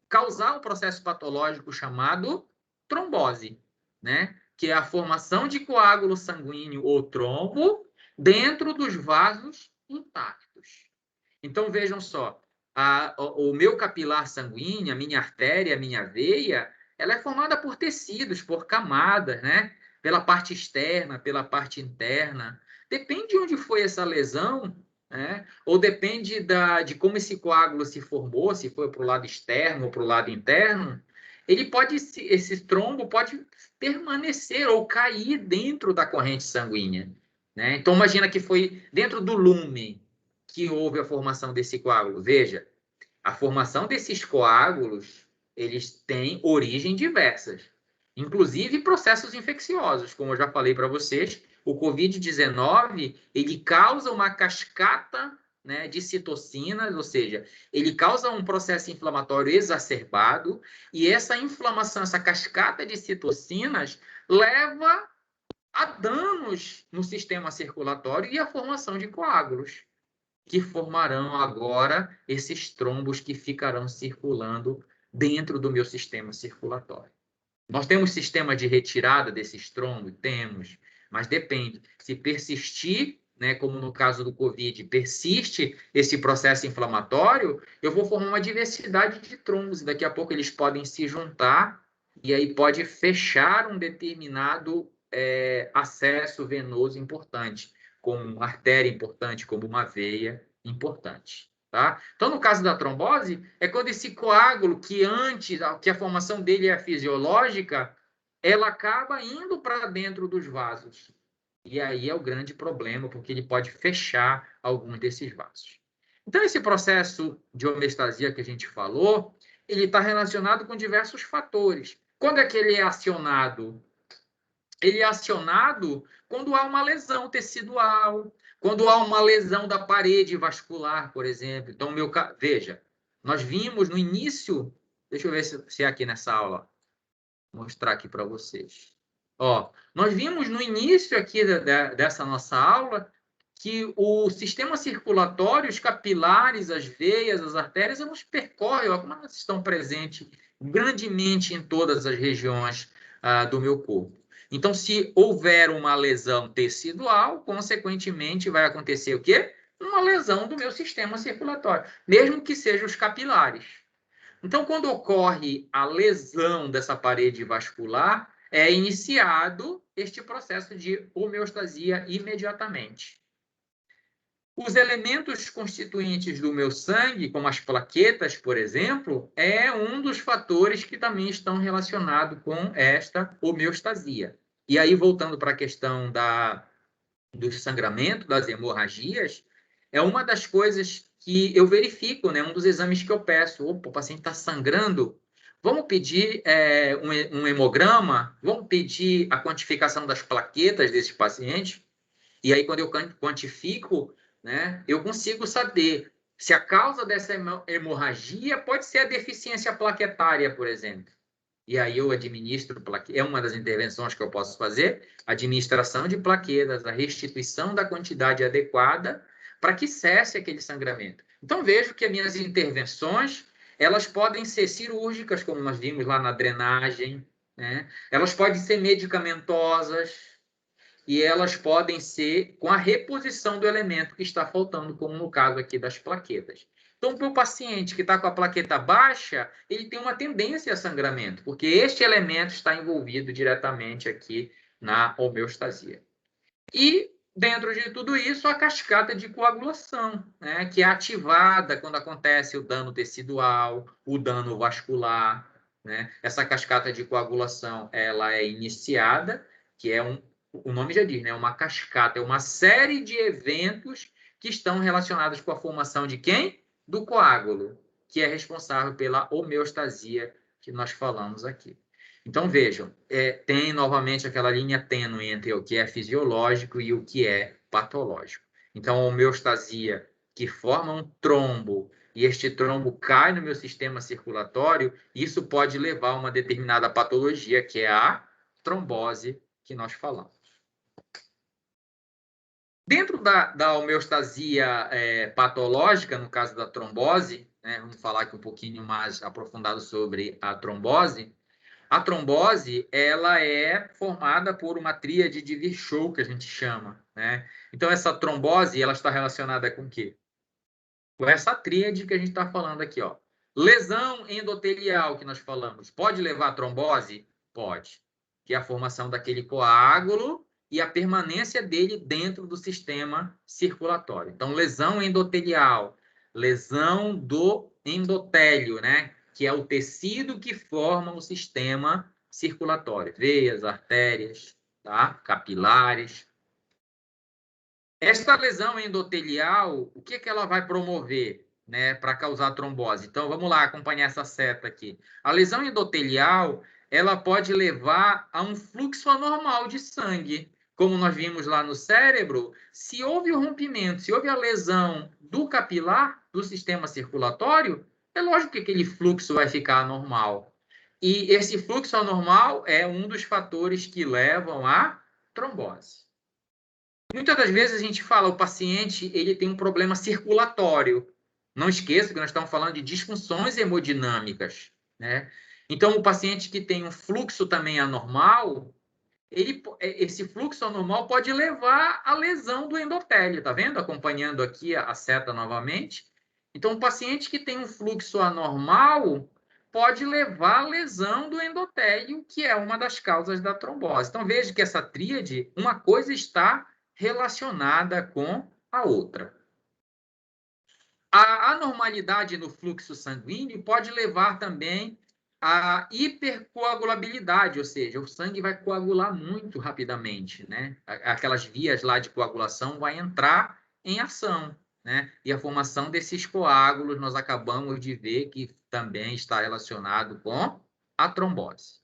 causar um processo patológico chamado trombose, né? Que é a formação de coágulo sanguíneo ou trombo dentro dos vasos intactos. Então, vejam só, o meu capilar sanguíneo, a minha artéria, a minha veia, ela é formada por tecidos, por camadas, né? Pela parte externa, pela parte interna. Depende de onde foi essa lesão, né? Ou depende de como esse coágulo se formou, se foi para o lado externo ou para o lado interno, esse trombo pode permanecer ou cair dentro da corrente sanguínea, né? Então, imagina que foi dentro do lumen que houve a formação desse coágulo. Veja, a formação desses coágulos, eles têm origem diversas, inclusive processos infecciosos, como eu já falei para vocês. O Covid-19, ele causa uma cascata, né, de citocinas, ou seja, ele causa um processo inflamatório exacerbado, e essa inflamação, essa cascata de citocinas, leva a danos no sistema circulatório e a formação de coágulos, que formarão agora esses trombos que ficarão circulando dentro do meu sistema circulatório. Nós temos sistema de retirada desses trombos? Temos, mas depende. Se persistir né, como no caso do COVID, persiste esse processo inflamatório, eu vou formar uma diversidade de trombos. Daqui a pouco eles podem se juntar e aí pode fechar um determinado acesso venoso importante, como uma artéria importante, como uma veia importante. Tá? Então, no caso da trombose, é quando esse coágulo, que antes, que a formação dele é fisiológica, ela acaba indo para dentro dos vasos. E aí é o grande problema, porque ele pode fechar alguns desses vasos. Então, esse processo de homeostasia que a gente falou, ele está relacionado com diversos fatores. Quando é que ele é acionado? Ele é acionado quando há uma lesão tecidual, quando há uma lesão da parede vascular, por exemplo. Então, veja, nós vimos no início, deixa eu ver se é aqui nessa aula, vou mostrar aqui para vocês. Ó, nós vimos no início aqui dessa nossa aula que o sistema circulatório, os capilares, as veias, as artérias, elas percorrem, ó, como elas estão presentes grandemente em todas as regiões do meu corpo. Então, se houver uma lesão tecidual, consequentemente vai acontecer o quê? Uma lesão do meu sistema circulatório, mesmo que sejam os capilares. Então, quando ocorre a lesão dessa parede vascular, é iniciado este processo de homeostasia imediatamente. Os elementos constituintes do meu sangue, como as plaquetas, por exemplo, é um dos fatores que também estão relacionados com esta homeostasia. E aí, voltando para a questão do sangramento, das hemorragias, é uma das coisas que eu verifico, né? Um dos exames que eu peço. Opa, o paciente está sangrando, vamos pedir um hemograma, vamos pedir a quantificação das plaquetas desse paciente. E aí, quando eu quantifico, né, eu consigo saber se a causa dessa hemorragia pode ser a deficiência plaquetária, por exemplo. E aí eu administro plaquetas. É uma das intervenções que eu posso fazer, administração de plaquetas, a restituição da quantidade adequada para que cesse aquele sangramento. Então, vejo que as minhas intervenções, elas podem ser cirúrgicas, como nós vimos lá na drenagem, né? Elas podem ser medicamentosas, e elas podem ser com a reposição do elemento que está faltando, como no caso aqui das plaquetas. Então, para o paciente que está com a plaqueta baixa, ele tem uma tendência a sangramento, porque este elemento está envolvido diretamente aqui na homeostasia. E, dentro de tudo isso, a cascata de coagulação, né, que é ativada quando acontece o dano tecidual, o dano vascular, né? Essa cascata de coagulação, ela é iniciada, que é o nome já diz, né? Uma cascata, é uma série de eventos que estão relacionados com a formação de quem? Do coágulo, que é responsável pela homeostasia que nós falamos aqui. Então, vejam, tem novamente aquela linha tênue entre o que é fisiológico e o que é patológico. Então, a homeostasia que forma um trombo e este trombo cai no meu sistema circulatório, isso pode levar a uma determinada patologia, que é a trombose que nós falamos. Dentro da homeostasia patológica, no caso da trombose, né, vamos falar aqui um pouquinho mais aprofundado sobre a trombose. A trombose, ela é formada por uma tríade de Virchow, que a gente chama, né? Então, essa trombose, ela está relacionada com o quê? Com essa tríade que a gente está falando aqui, ó. Lesão endotelial, que nós falamos, pode levar a trombose? Pode. Que é a formação daquele coágulo e a permanência dele dentro do sistema circulatório. Então, lesão endotelial, lesão do endotélio, né? Que é o tecido que forma o sistema circulatório. Veias, artérias, tá? Capilares. Esta lesão endotelial, o que ela vai promover, né, para causar trombose? Então, vamos lá acompanhar essa seta aqui. A lesão endotelial, ela pode levar a um fluxo anormal de sangue. Como nós vimos lá no cérebro, se houve o rompimento, se houve a lesão do capilar, do sistema circulatório, é lógico que aquele fluxo vai ficar anormal. E esse fluxo anormal é um dos fatores que levam à trombose. Muitas das vezes a gente fala, o paciente ele tem um problema circulatório. Não esqueça que nós estamos falando de disfunções hemodinâmicas, né? Então, o paciente que tem um fluxo também anormal, esse fluxo anormal pode levar à lesão do endotélio, tá vendo? Acompanhando aqui a seta novamente. Então, o paciente que tem um fluxo anormal pode levar à lesão do endotélio, que é uma das causas da trombose. Então, veja que essa tríade, uma coisa está relacionada com a outra. A anormalidade no fluxo sanguíneo pode levar também à hipercoagulabilidade, ou seja, o sangue vai coagular muito rapidamente, né? Aquelas vias lá de coagulação vai entrar em ação, né? E a formação desses coágulos nós acabamos de ver que também está relacionado com a trombose.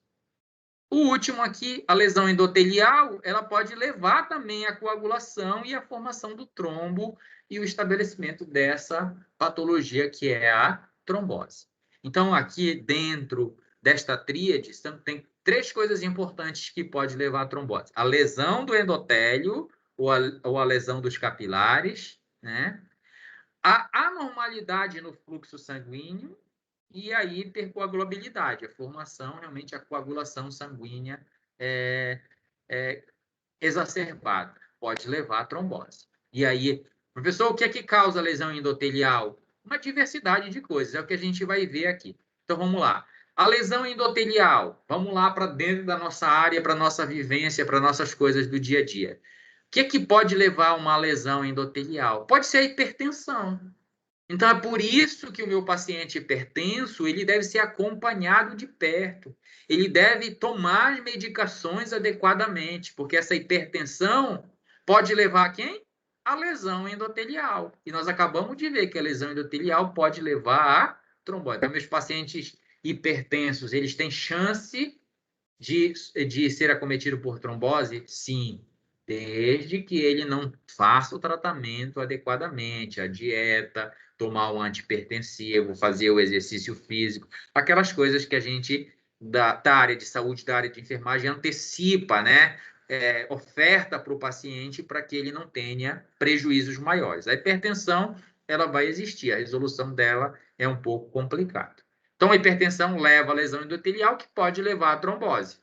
O último aqui, a lesão endotelial, ela pode levar também à coagulação e à formação do trombo e o estabelecimento dessa patologia que é a trombose. Então, aqui dentro desta tríade, tem 3 coisas importantes que pode levar à trombose. A lesão do endotélio ou a lesão dos capilares, né? A anormalidade no fluxo sanguíneo e a hipercoagulabilidade, a formação, realmente, a coagulação sanguínea exacerbada, pode levar à trombose. E aí, professor, o que é que causa lesão endotelial? Uma diversidade de coisas, é o que a gente vai ver aqui. Então, vamos lá. A lesão endotelial, vamos lá para dentro da nossa área, para a nossa vivência, para nossas coisas do dia a dia. O que é que pode levar a uma lesão endotelial? Pode ser a hipertensão. Então, é por isso que o meu paciente hipertenso, ele deve ser acompanhado de perto. Ele deve tomar as medicações adequadamente, porque essa hipertensão pode levar a quem? A lesão endotelial. E nós acabamos de ver que a lesão endotelial pode levar a trombose. Então, meus pacientes hipertensos, eles têm chance de ser acometido por trombose? Sim, desde que ele não faça o tratamento adequadamente, a dieta, tomar um antihipertensivo, fazer o exercício físico, aquelas coisas que a gente da área de saúde, da área de enfermagem, antecipa, né? Oferta para o paciente para que ele não tenha prejuízos maiores. A hipertensão, ela vai existir, a resolução dela é um pouco complicada. Então, a hipertensão leva a lesão endotelial, que pode levar à trombose.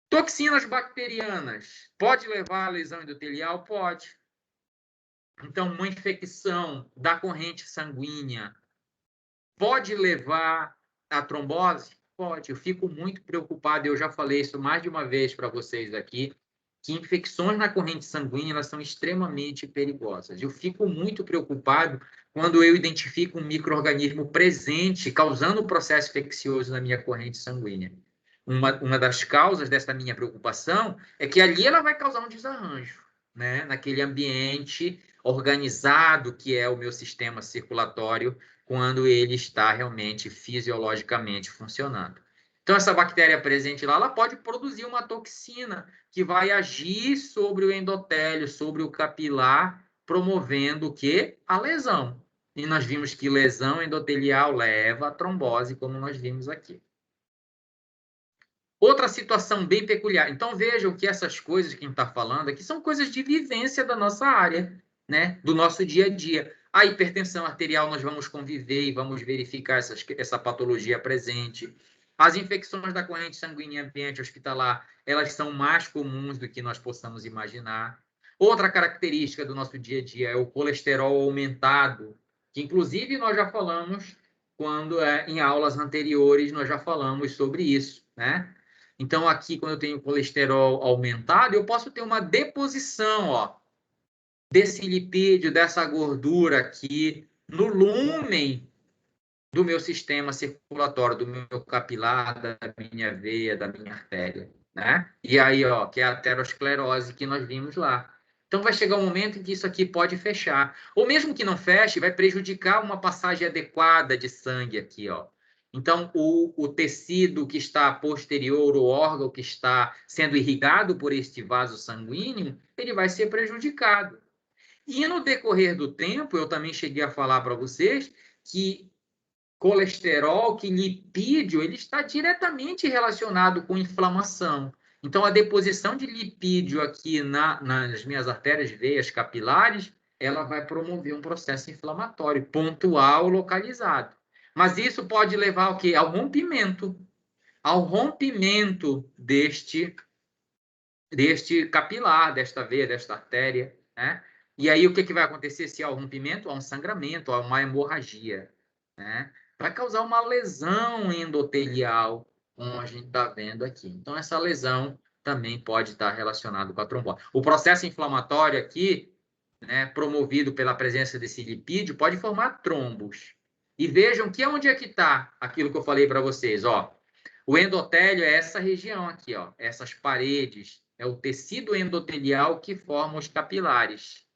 Toxinas bacterianas, pode levar à lesão endotelial? Pode. Então, uma infecção da corrente sanguínea pode levar à trombose? Pode. Eu fico muito preocupado, eu já falei isso mais de uma vez para vocês aqui, que infecções na corrente sanguínea, elas são extremamente perigosas. Eu fico muito preocupado quando eu identifico um micro-organismo presente, causando um processo infeccioso na minha corrente sanguínea. Uma das causas dessa minha preocupação é que ali ela vai causar um desarranjo, né? Naquele ambiente organizado que é o meu sistema circulatório, quando ele está realmente fisiologicamente funcionando. Então, essa bactéria presente lá, ela pode produzir uma toxina que vai agir sobre o endotélio, sobre o capilar, promovendo o quê? A lesão. E nós vimos que lesão endotelial leva a trombose, como nós vimos aqui. Outra situação bem peculiar. Então, vejam que essas coisas que a gente está falando aqui são coisas de vivência da nossa área, né? Do nosso dia a dia. A hipertensão arterial, nós vamos conviver e vamos verificar essa patologia presente. As infecções da corrente sanguínea em ambiente hospitalar, elas são mais comuns do que nós possamos imaginar. Outra característica do nosso dia a dia é o colesterol aumentado, que inclusive nós já falamos em aulas anteriores, nós já falamos sobre isso, né? Então, aqui, quando eu tenho colesterol aumentado, eu posso ter uma deposição, ó, desse lipídio, dessa gordura aqui, no lúmen do meu sistema circulatório, do meu capilar, da minha veia, da minha artéria, né? E aí, ó, que é a aterosclerose que nós vimos lá. Então, vai chegar um momento em que isso aqui pode fechar. Ou mesmo que não feche, vai prejudicar uma passagem adequada de sangue aqui, ó. Então, o tecido que está posterior, o órgão que está sendo irrigado por este vaso sanguíneo, ele vai ser prejudicado. E no decorrer do tempo, eu também cheguei a falar para vocês que colesterol, que lipídio, ele está diretamente relacionado com inflamação. Então, a deposição de lipídio aqui nas minhas artérias, veias capilares, ela vai promover um processo inflamatório pontual, localizado. Mas isso pode levar ao quê? Ao rompimento deste deste capilar, desta veia, desta artéria, né? E aí o que vai acontecer se há um rompimento? Há um sangramento, há uma hemorragia, né? Vai causar uma lesão endotelial, como a gente está vendo aqui. Então, essa lesão também pode estar relacionada com a trombose. O processo inflamatório aqui, né, promovido pela presença desse lipídio, pode formar trombos. E vejam que onde é que está aquilo que eu falei para vocês, ó. O endotélio é essa região aqui, ó, essas paredes, é o tecido endotelial que forma os capilares,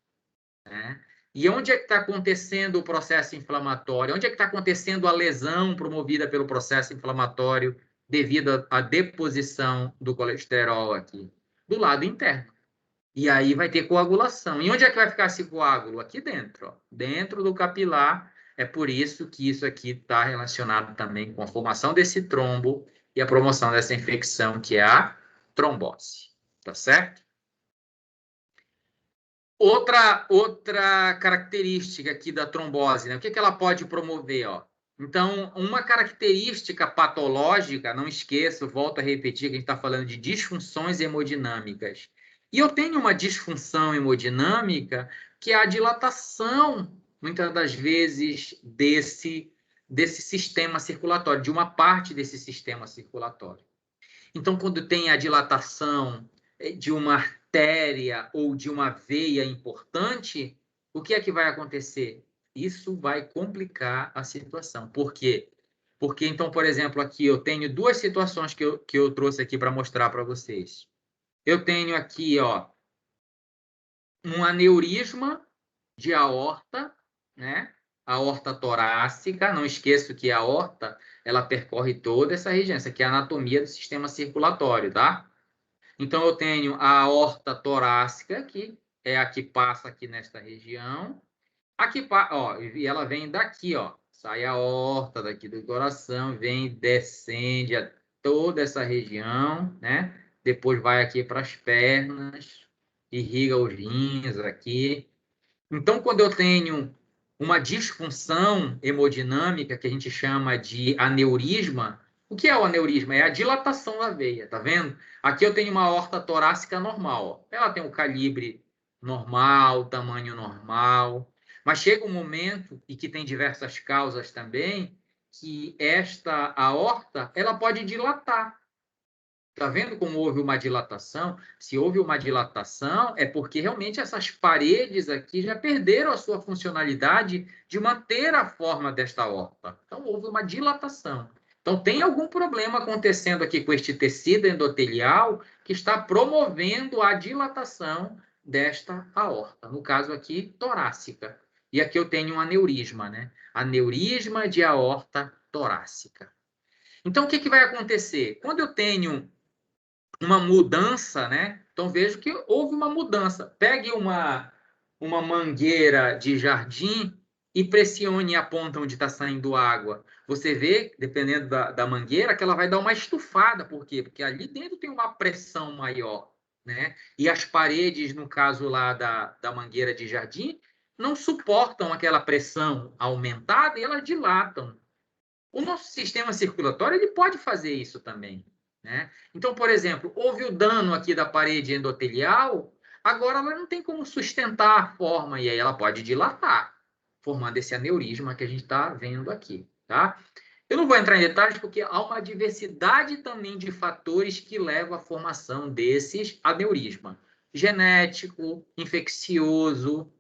né? E onde é que está acontecendo o processo inflamatório? Onde é que está acontecendo a lesão promovida pelo processo inflamatório devido à deposição do colesterol aqui? Do lado interno. E aí vai ter coagulação. E onde é que vai ficar esse coágulo? Aqui dentro, ó, dentro do capilar. É por isso que isso aqui está relacionado também com a formação desse trombo e a promoção dessa infecção, que é a trombose. Tá certo? Outra característica aqui da trombose, né? O que ela pode promover, ó? Então, uma característica patológica, não esqueça, volto a repetir que a gente está falando de disfunções hemodinâmicas. E eu tenho uma disfunção hemodinâmica que é a dilatação, muitas das vezes, desse sistema circulatório, de uma parte desse sistema circulatório. Então, quando tem a dilatação de uma artéria ou de uma veia importante, o que é que vai acontecer? Isso vai complicar a situação. Por quê? Porque, então, por exemplo, aqui eu tenho duas situações que eu trouxe aqui para mostrar para vocês. Eu tenho aqui, ó, um aneurisma de aorta, né? A aorta torácica, não esqueço que a aorta, ela percorre toda essa região. Essa aqui é a anatomia do sistema circulatório, tá? Então, eu tenho a aorta torácica, que é a que passa aqui nesta região. Aqui, ó, e ela vem daqui, ó. Sai a aorta daqui do coração, vem, descende a toda essa região, né? Depois vai aqui para as pernas, irriga os rins aqui. Então, quando eu tenho uma disfunção hemodinâmica, que a gente chama de aneurisma, o que é o aneurisma? É a dilatação da veia, tá vendo? Aqui eu tenho uma aorta torácica normal. Ela tem um calibre normal, tamanho normal. Mas chega um momento, e que tem diversas causas também, que esta aorta ela pode dilatar. Está vendo como houve uma dilatação? Se houve uma dilatação, é porque realmente essas paredes aqui já perderam a sua funcionalidade de manter a forma desta aorta. Então, houve uma dilatação. Então, tem algum problema acontecendo aqui com este tecido endotelial que está promovendo a dilatação desta aorta. No caso aqui, torácica. E aqui eu tenho um aneurisma, né? Aneurisma de aorta torácica. Então, o que vai acontecer? Quando eu tenho uma mudança, né? Então vejo que houve uma mudança. Pegue uma mangueira de jardim e pressione a ponta onde está saindo água. Você vê, dependendo da mangueira, que ela vai dar uma estufada. Por quê? Porque ali dentro tem uma pressão maior, né? E as paredes, no caso lá da mangueira de jardim, não suportam aquela pressão aumentada e elas dilatam. O nosso sistema circulatório ele pode fazer isso também, né? Então, por exemplo, houve o dano aqui da parede endotelial, agora ela não tem como sustentar a forma e aí ela pode dilatar, formando esse aneurisma que a gente está vendo aqui, tá? Eu não vou entrar em detalhes porque há uma diversidade também de fatores que levam à formação desses aneurismas. Genético, infeccioso,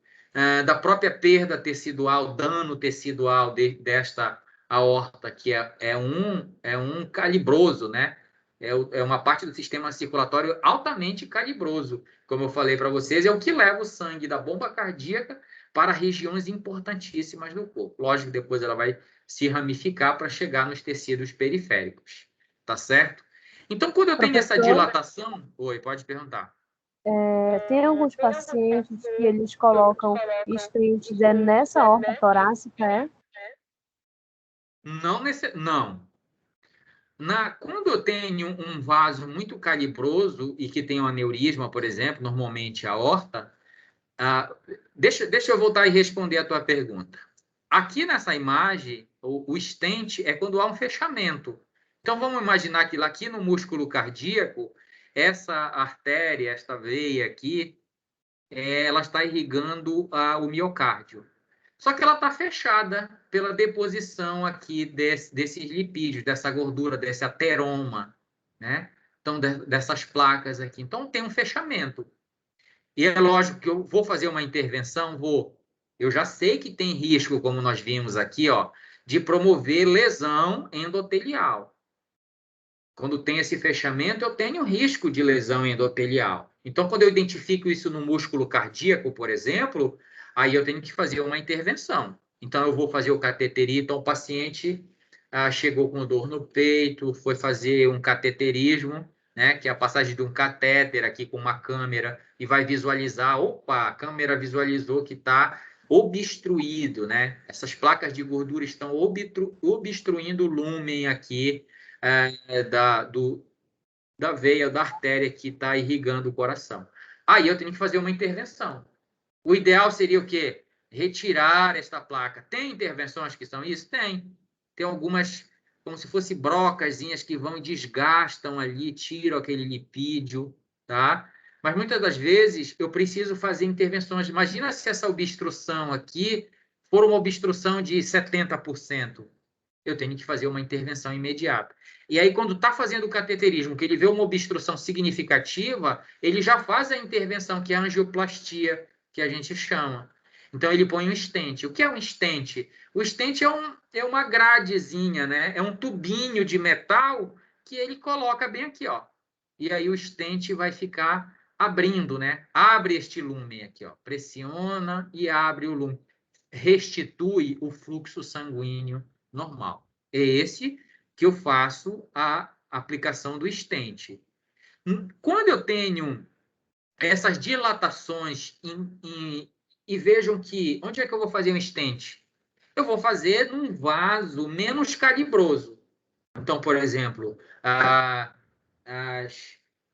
da própria perda tecidual, dano tecidual desta aorta, que é um calibroso, né? É uma parte do sistema circulatório altamente calibroso. Como eu falei para vocês, é o que leva o sangue da bomba cardíaca para regiões importantíssimas do corpo. Lógico, depois ela vai se ramificar para chegar nos tecidos periféricos. Tá certo? Então, quando eu tenho essa dilatação... Oi, pode perguntar. Tem alguns pacientes que eles colocam estentes nessa aorta torácica, é? Não. Quando eu tenho um vaso muito calibroso e que tem um aneurisma, por exemplo, normalmente a aorta, deixa eu voltar e responder a tua pergunta. Aqui nessa imagem, o stent é quando há um fechamento. Então, vamos imaginar que aqui no músculo cardíaco, essa artéria, esta veia aqui, ela está irrigando o miocárdio. Só que ela está fechada pela deposição aqui desses lipídios, dessa gordura, desse ateroma, né? Então, dessas placas aqui. Então, tem um fechamento. E é lógico que eu vou fazer uma intervenção, vou. Eu já sei que tem risco, como nós vimos aqui, ó, de promover lesão endotelial. Quando tem esse fechamento, eu tenho risco de lesão endotelial. Então, quando eu identifico isso no músculo cardíaco, por exemplo, aí eu tenho que fazer uma intervenção. Então, eu vou fazer o cateterismo. Então, o paciente chegou com dor no peito, foi fazer um cateterismo, né, que é a passagem de um catéter aqui com uma câmera, e vai visualizar, opa, a câmera visualizou que está obstruído, né? Essas placas de gordura estão obstruindo o lúmen aqui, da veia, da artéria que está irrigando o coração. Aí eu tenho que fazer uma intervenção. O ideal seria o quê? Retirar esta placa. Tem intervenções que são isso? Tem. Tem algumas, como se fossem brocazinhas que vão e desgastam ali, tiram aquele lipídio, tá? Mas muitas das vezes eu preciso fazer intervenções. Imagina se essa obstrução aqui for uma obstrução de 70%. Eu tenho que fazer uma intervenção imediata. E aí, quando está fazendo o cateterismo, que ele vê uma obstrução significativa, ele já faz a intervenção, que é a angioplastia, que a gente chama. Então, ele põe um stent. O que é um stent? O stent é uma gradezinha, né? É um tubinho de metal que ele coloca bem aqui, ó. E aí o stent vai ficar abrindo, né? Abre este lúmen aqui, ó. Pressiona e abre o lúmen. Restitui o fluxo sanguíneo normal. É esse que eu faço a aplicação do stent. Quando eu tenho essas dilatações e vejam que onde é que eu vou fazer um stent? Eu vou fazer num vaso menos calibroso. Então, por exemplo,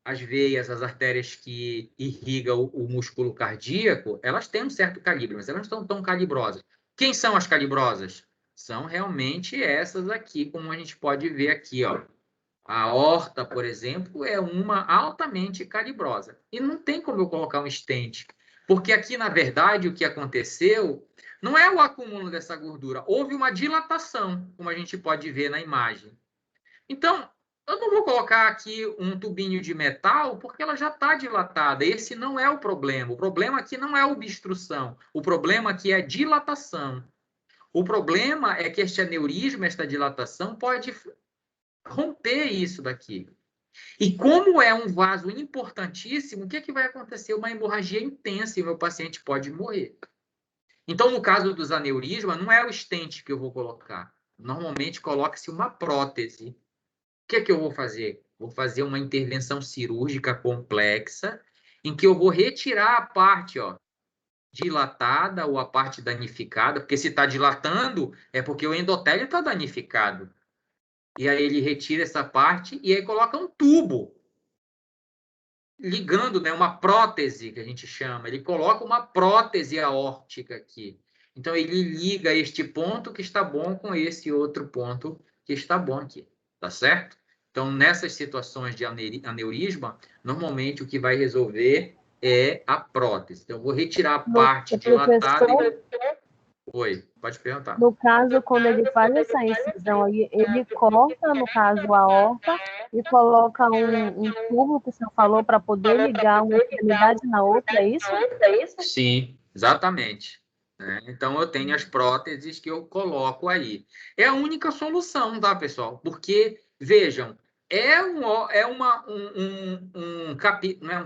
as veias, as artérias que irrigam o músculo cardíaco, elas têm um certo calibre, mas elas não estão tão calibrosas. Quem são as calibrosas? São realmente essas aqui, como a gente pode ver aqui, ó. A aorta, por exemplo, é uma altamente calibrosa. E não tem como eu colocar um stent, porque aqui, na verdade, o que aconteceu não é o acúmulo dessa gordura, houve uma dilatação, como a gente pode ver na imagem. Então, eu não vou colocar aqui um tubinho de metal, porque ela já está dilatada. Esse não é o problema. O problema aqui não é obstrução. O problema aqui é dilatação. O problema é que este aneurisma, esta dilatação, pode romper isso daqui. E como é um vaso importantíssimo, o que é que vai acontecer? Uma hemorragia intensa e o meu paciente pode morrer. Então, no caso dos aneurismas, não é o stent que eu vou colocar. Normalmente, coloca-se uma prótese. O que é que eu vou fazer? Vou fazer uma intervenção cirúrgica complexa, em que eu vou retirar a parte, ó, dilatada ou a parte danificada, porque se está dilatando, é porque o endotélio está danificado. E aí ele retira essa parte e aí coloca um tubo ligando, né, uma prótese, que a gente chama. Ele coloca uma prótese aórtica aqui. Então, ele liga este ponto que está bom com esse outro ponto que está bom aqui. Tá certo? Então, nessas situações de aneurisma, normalmente o que vai resolver é a prótese. Então, eu vou retirar a parte dilatada e... Oi, pode perguntar. No caso, quando ele faz essa incisão aí, ele corta, no caso, a aorta e coloca um tubo que o senhor falou para poder ligar uma extremidade na outra, é isso? Sim, exatamente. Então, eu tenho as próteses que eu coloco aí. É a única solução, tá, pessoal? Porque, vejam, não é um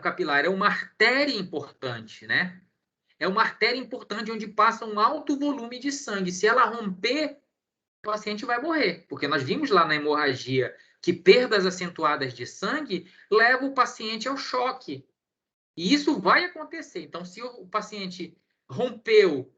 capilar, é uma artéria importante, né? É uma artéria importante onde passa um alto volume de sangue. Se ela romper, o paciente vai morrer. Porque nós vimos lá na hemorragia que perdas acentuadas de sangue levam o paciente ao choque. E isso vai acontecer. Então, se o paciente rompeu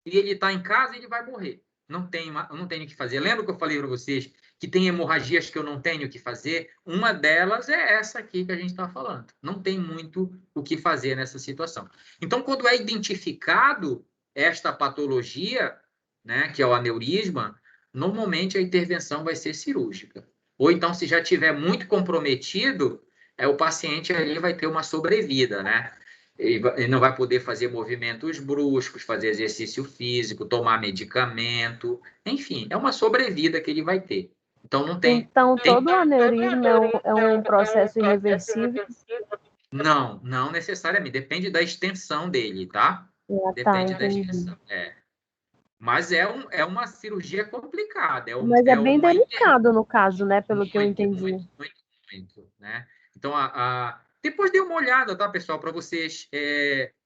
e ele está em casa, ele vai morrer. Não tenho o que fazer. Lembra que eu falei para vocês que tem hemorragias que eu não tenho o que fazer? Uma delas é essa aqui que a gente está falando. Não tem muito o que fazer nessa situação. Então, quando é identificado esta patologia, né, que é o aneurisma, normalmente a intervenção vai ser cirúrgica. Ou então, se já estiver muito comprometido, o paciente ali vai ter uma sobrevida, né? Ele não vai poder fazer movimentos bruscos, fazer exercício físico, tomar medicamento, enfim, é uma sobrevida que ele vai ter. Então, não tem... Então, todo aneurisma é um processo irreversível? Não necessariamente. Depende da extensão dele, tá? Tá, Depende da entendi. extensão. Mas é uma cirurgia complicada. Mas é bem delicado no caso, né? Pelo que eu entendi. Muito, né? Então, depois dê uma olhada, tá, pessoal, para vocês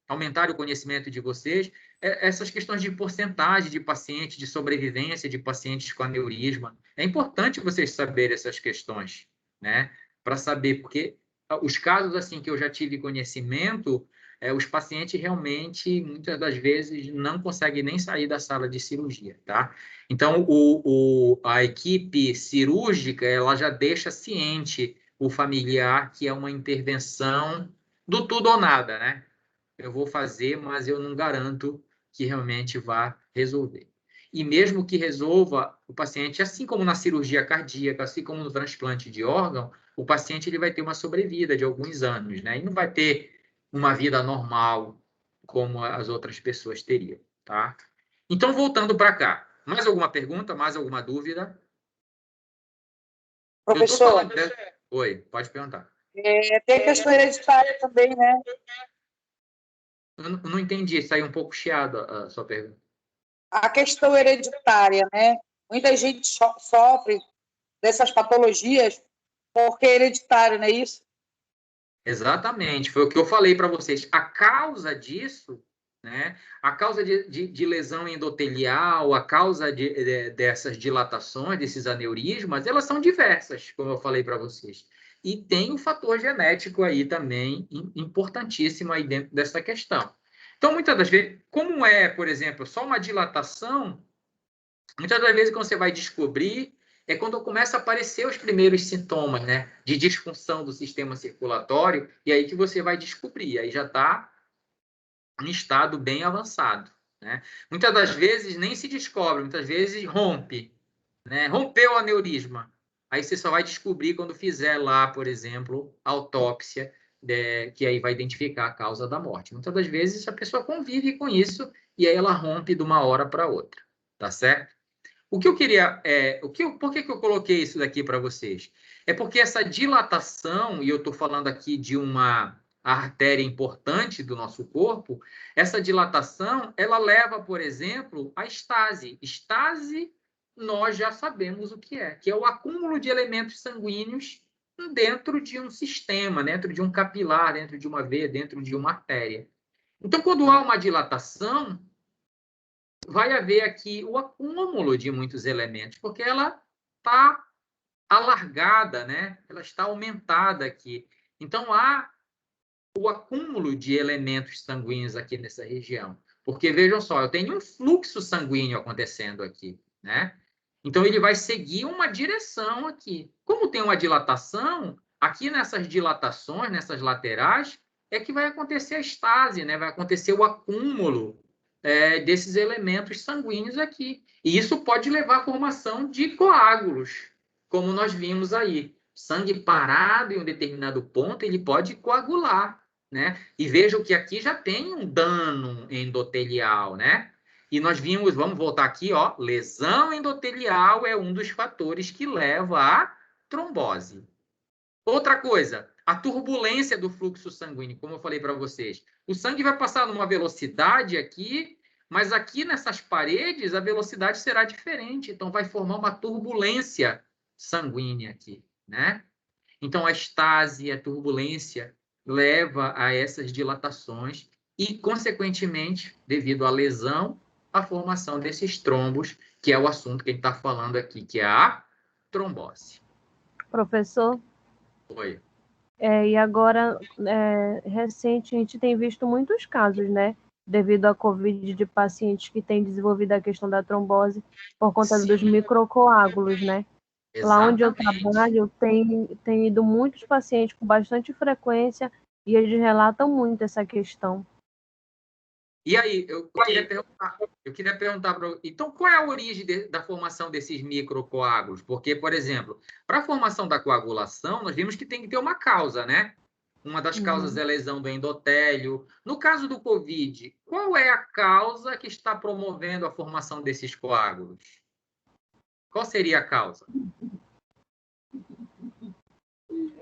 aumentarem o conhecimento de vocês. Essas questões de porcentagem de pacientes, de sobrevivência de pacientes com aneurisma. É importante vocês saberem essas questões, né? Para saber, porque os casos assim que eu já tive conhecimento, os pacientes realmente, muitas das vezes, não conseguem nem sair da sala de cirurgia, tá? Então, a equipe cirúrgica, ela já deixa ciente o familiar que é uma intervenção do tudo ou nada, né? Eu vou fazer, mas eu não garanto que realmente vá resolver. E mesmo que resolva, o paciente, assim como na cirurgia cardíaca, assim como no transplante de órgão, o paciente ele vai ter uma sobrevida de alguns anos, né? E não vai ter uma vida normal como as outras pessoas teriam, tá? Então, voltando para cá, mais alguma pergunta, mais alguma dúvida? Professor, Oi, pode perguntar. tem a questão hereditária também, né? Eu não entendi, saiu um pouco chiado a sua pergunta. A questão hereditária, né? Muita gente sofre dessas patologias porque é hereditário, não é isso? Exatamente, foi o que eu falei para vocês. A causa disso, né? A causa de lesão endotelial, a causa dessas dilatações, desses aneurismas, elas são diversas, como eu falei para vocês. E tem um fator genético aí também importantíssimo aí dentro dessa questão. Então, muitas das vezes, como por exemplo, só uma dilatação, muitas das vezes quando você vai descobrir é quando começa a aparecer os primeiros sintomas, né, de disfunção do sistema circulatório, e aí que você vai descobrir, aí já está em estado bem avançado, né? Muitas das vezes nem se descobre, muitas vezes rompe, né? Rompeu o aneurisma. Aí você só vai descobrir quando fizer lá, por exemplo, a autópsia, que aí vai identificar a causa da morte. Muitas das vezes a pessoa convive com isso e aí ela rompe de uma hora para outra, tá certo? O que eu queria por que eu coloquei isso daqui para vocês? É porque essa dilatação, e eu estou falando aqui de uma artéria importante do nosso corpo, essa dilatação, ela leva, por exemplo, à estase. Estase, nós já sabemos o que é o acúmulo de elementos sanguíneos dentro de um sistema, dentro de um capilar, dentro de uma veia, dentro de uma artéria. Então, quando há uma dilatação, vai haver aqui o acúmulo de muitos elementos, porque ela está alargada, né? Ela está aumentada aqui. Então, há o acúmulo de elementos sanguíneos aqui nessa região. Porque, vejam só, eu tenho um fluxo sanguíneo acontecendo aqui, né? Então, ele vai seguir uma direção aqui. Como tem uma dilatação, aqui nessas dilatações, nessas laterais, é que vai acontecer a estase, né? Vai acontecer o acúmulo desses elementos sanguíneos aqui. E isso pode levar à formação de coágulos, como nós vimos aí. Sangue parado em um determinado ponto, ele pode coagular, né? E vejam que aqui já tem um dano endotelial, né? E nós vimos, vamos voltar aqui, ó, lesão endotelial é um dos fatores que leva à trombose. Outra coisa, a turbulência do fluxo sanguíneo, como eu falei para vocês. O sangue vai passar numa velocidade aqui, mas aqui nessas paredes a velocidade será diferente, então vai formar uma turbulência sanguínea aqui, né? Então a estase, a turbulência leva a essas dilatações e, consequentemente, devido à lesão, a formação desses trombos, que é o assunto que a gente está falando aqui, que é a trombose. Professor? Oi. E agora, recente, a gente tem visto muitos casos, né? Devido à Covid, de pacientes que têm desenvolvido a questão da trombose por conta dos microcoágulos, né? Lá onde eu trabalho, tem ido muitos pacientes com bastante frequência e eles relatam muito essa questão. E aí, eu eu queria perguntar para... Então, qual é a origem da formação desses microcoágulos? Porque, por exemplo, para a formação da coagulação, nós vimos que tem que ter uma causa, né? Uma das causas é a lesão do endotélio. No caso do COVID, qual é a causa que está promovendo a formação desses coágulos? Qual seria a causa?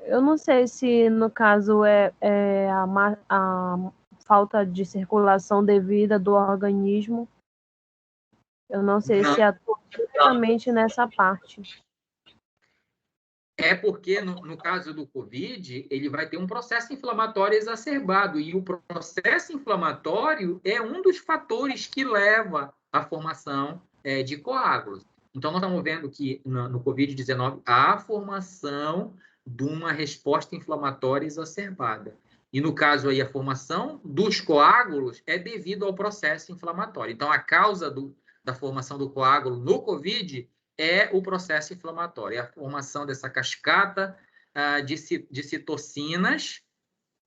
Eu não sei se, no caso, é a falta de circulação devida do organismo. Eu não sei se atua diretamente nessa parte. É porque, no caso do COVID, ele vai ter um processo inflamatório exacerbado. E o processo inflamatório é um dos fatores que leva à formação de coágulos. Então, nós estamos vendo que no COVID-19 há a formação de uma resposta inflamatória exacerbada. E, no caso aí, a formação dos coágulos é devido ao processo inflamatório. Então, a causa da formação do coágulo no COVID é o processo inflamatório, é a formação dessa cascata de citocinas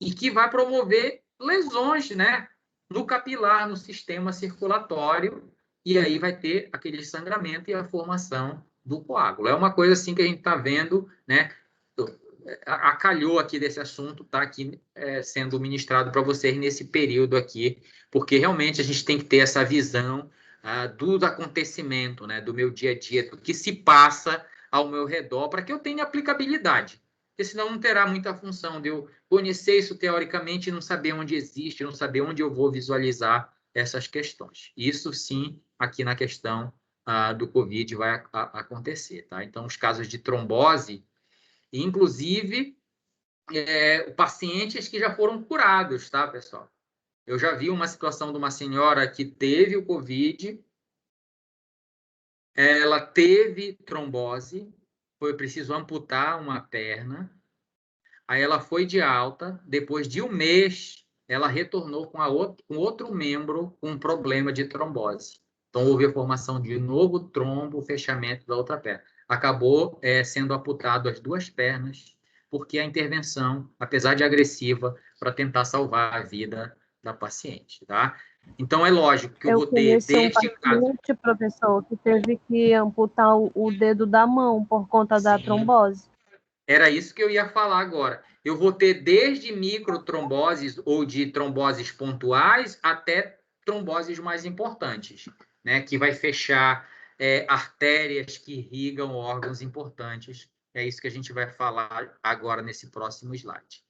e que vai promover lesões, né, no capilar, no sistema circulatório, e aí vai ter aquele sangramento e a formação do coágulo. É uma coisa assim que a gente está vendo, né? Acalhou aqui desse assunto, está aqui sendo ministrado para vocês nesse período aqui, porque realmente a gente tem que ter essa visão do acontecimento, né, do meu dia a dia, do que se passa ao meu redor, para que eu tenha aplicabilidade. Porque senão não terá muita função de eu conhecer isso teoricamente e não saber onde existe, não saber onde eu vou visualizar essas questões. Isso sim, aqui na questão do COVID vai acontecer, tá? Então, os casos de trombose, inclusive, pacientes que já foram curados, tá, pessoal? Eu já vi uma situação de uma senhora que teve o COVID, ela teve trombose, foi preciso amputar uma perna, aí ela foi de alta, depois de um mês, ela retornou com outro membro com um problema de trombose. Então, houve a formação de novo trombo, fechamento da outra perna. Acabou sendo amputado as duas pernas, porque a intervenção, apesar de agressiva, para tentar salvar a vida da paciente, tá? Então, é lógico que eu vou ter, desde caso... professor, que teve que amputar o dedo da mão por conta da trombose. Era isso que eu ia falar agora. Eu vou ter desde microtromboses ou de tromboses pontuais até tromboses mais importantes, né? Que vai fechar artérias que irrigam órgãos importantes. É isso que a gente vai falar agora nesse próximo slide.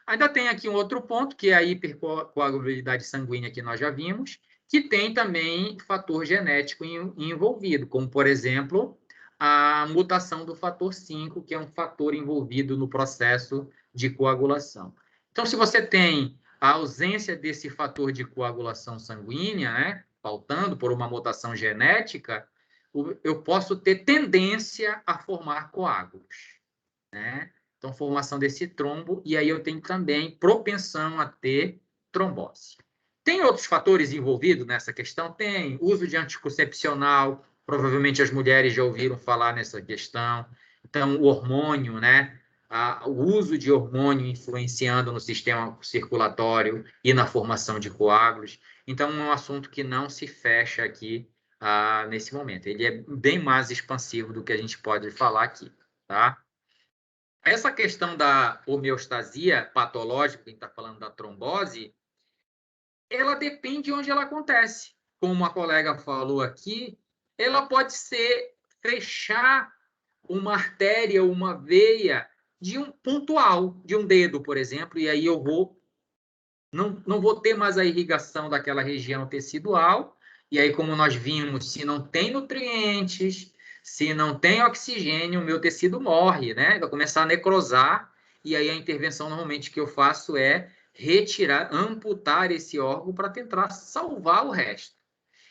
Ainda tem aqui um outro ponto, que é a hipercoagulabilidade sanguínea, que nós já vimos, que tem também fator genético envolvido, como, por exemplo, a mutação do fator 5, que é um fator envolvido no processo de coagulação. Então, se você tem a ausência desse fator de coagulação sanguínea, né, faltando por uma mutação genética, eu posso ter tendência a formar coágulos, né? Então, formação desse trombo, e aí eu tenho também propensão a ter trombose. Tem outros fatores envolvidos nessa questão? Tem. Uso de anticoncepcional, provavelmente as mulheres já ouviram falar nessa questão. Então, o hormônio, né? O uso de hormônio influenciando no sistema circulatório e na formação de coágulos. Então, é um assunto que não se fecha aqui nesse momento. Ele é bem mais expansivo do que a gente pode falar aqui, tá? Essa questão da homeostasia patológica, que a gente está falando da trombose, ela depende de onde ela acontece. Como a colega falou aqui, ela pode ser fechar uma artéria, uma veia de um pontual, de um dedo, por exemplo, e aí eu não vou ter mais a irrigação daquela região tecidual, e aí, como nós vimos, se não tem nutrientes, se não tem oxigênio, o meu tecido morre, né? Vai começar a necrosar, e aí a intervenção normalmente que eu faço é retirar, amputar esse órgão para tentar salvar o resto.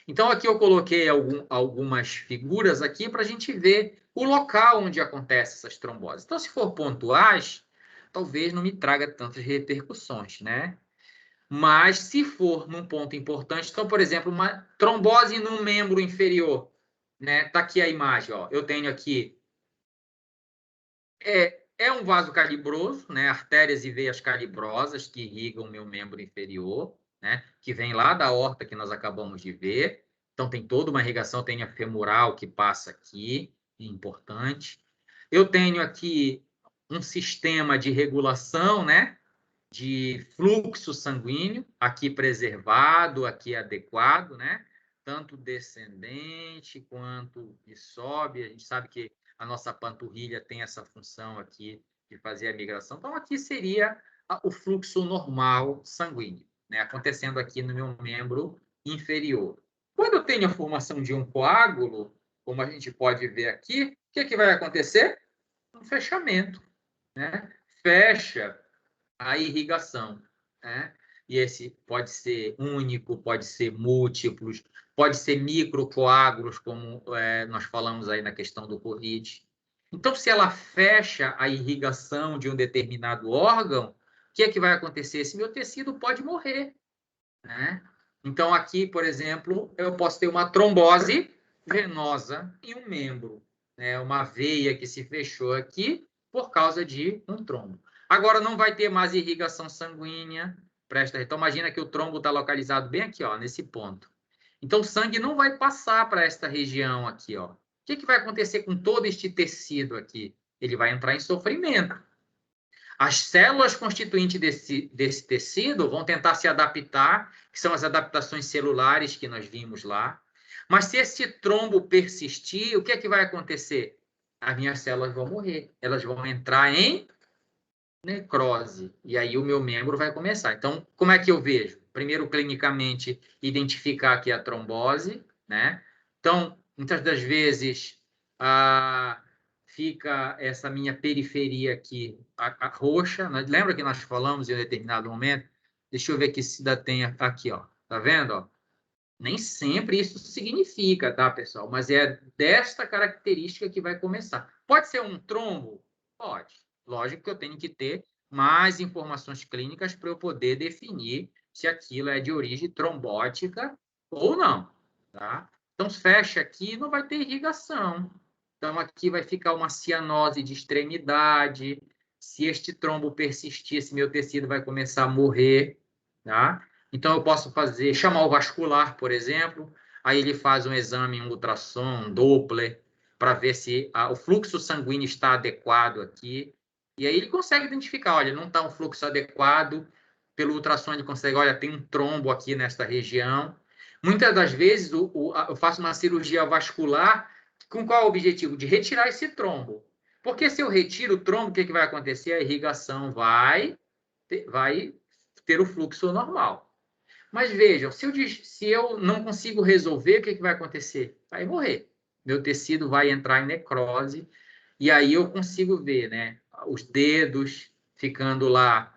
Então, aqui eu coloquei algumas figuras aqui para a gente ver o local onde acontecem essas tromboses. Então, se for pontuais, talvez não me traga tantas repercussões, né? Mas, se for num ponto importante, então, por exemplo, uma trombose no membro inferior, né? Tá aqui a imagem, ó. Eu tenho aqui é um vaso calibroso, né? Artérias e veias calibrosas que irrigam o meu membro inferior, né? Que vem lá da aorta que nós acabamos de ver. Então, tem toda uma irrigação, tem a femoral que passa aqui, importante. Eu tenho aqui um sistema de regulação, né? De fluxo sanguíneo, aqui preservado, aqui adequado, né? Tanto descendente quanto de sobe. A gente sabe que a nossa panturrilha tem essa função aqui de fazer a migração. Então, aqui seria o fluxo normal sanguíneo, né? Acontecendo aqui no meu membro inferior. Quando eu tenho a formação de um coágulo, como a gente pode ver aqui, o que, que vai acontecer? Um fechamento, né? Fecha a irrigação, né? E esse pode ser único, pode ser múltiplos, pode ser microcoágulos, como nós falamos aí na questão do Covid. Então, se ela fecha a irrigação de um determinado órgão, o que é que vai acontecer? Esse meu tecido pode morrer, né? Então, aqui, por exemplo, eu posso ter uma trombose venosa em um membro, né? Uma veia que se fechou aqui por causa de um trombo. Agora, não vai ter mais irrigação sanguínea. Então, imagina que o trombo está localizado bem aqui, ó, nesse ponto. Então, o sangue não vai passar para esta região aqui, ó. O que, que vai acontecer com todo este tecido aqui? Ele vai entrar em sofrimento. As células constituintes desse tecido vão tentar se adaptar, que são as adaptações celulares que nós vimos lá. Mas se esse trombo persistir, o que é que vai acontecer? As minhas células vão morrer. Elas vão entrar em necrose. E aí o meu membro vai começar. Então, como é que eu vejo? Primeiro, clinicamente, identificar aqui a trombose, né? Então, muitas das vezes, fica essa minha periferia aqui, a roxa. Lembra que nós falamos em um determinado momento? Deixa eu ver aqui se ainda tem aqui, ó. Tá vendo? Ó? Nem sempre isso significa, tá, pessoal? Mas é desta característica que vai começar. Pode ser um trombo? Pode. Lógico que eu tenho que ter mais informações clínicas para eu poder definir se aquilo é de origem trombótica ou não, tá? Então, fecha aqui, não vai ter irrigação. Então, aqui vai ficar uma cianose de extremidade. Se este trombo persistir, esse meu tecido vai começar a morrer, tá? Então, eu posso chamar o vascular, por exemplo, aí ele faz um exame, um ultrassom, um Doppler, para ver se o fluxo sanguíneo está adequado aqui. E aí ele consegue identificar, olha, não está um fluxo adequado, pelo ultrassom ele consegue, olha, tem um trombo aqui nesta região. Muitas das vezes eu faço uma cirurgia vascular com qual objetivo? De retirar esse trombo. Porque se eu retiro o trombo, o que vai acontecer? A irrigação vai ter o fluxo normal. Mas vejam, se eu não consigo resolver, o que vai acontecer? Vai morrer. Meu tecido vai entrar em necrose, e aí eu consigo ver, né? Os dedos ficando lá,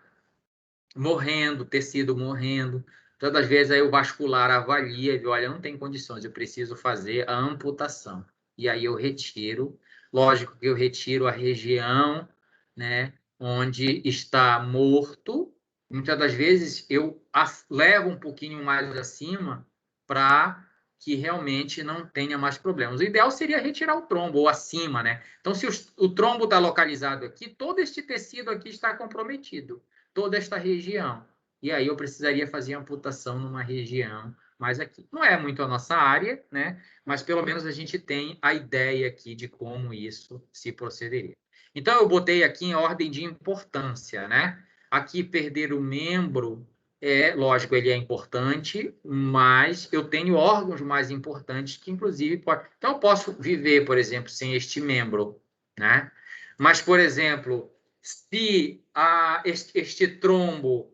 morrendo, tecido morrendo. Todas as vezes aí o vascular avalia e vê, olha, não tem condições, eu preciso fazer a amputação. E aí eu retiro, lógico que eu retiro a região, né, onde está morto. Muitas das vezes eu levo um pouquinho mais acima para que realmente não tenha mais problemas. O ideal seria retirar o trombo, ou acima, né? Então, se o trombo está localizado aqui, todo este tecido aqui está comprometido, toda esta região. E aí eu precisaria fazer a amputação numa região mais aqui. Não é muito a nossa área, né? Mas pelo menos a gente tem a ideia aqui de como isso se procederia. Então, eu botei aqui em ordem de importância, né? Aqui, perder o membro, lógico, ele é importante, mas eu tenho órgãos mais importantes que, inclusive, Então, eu posso viver, por exemplo, sem este membro, né? Mas, por exemplo, se este trombo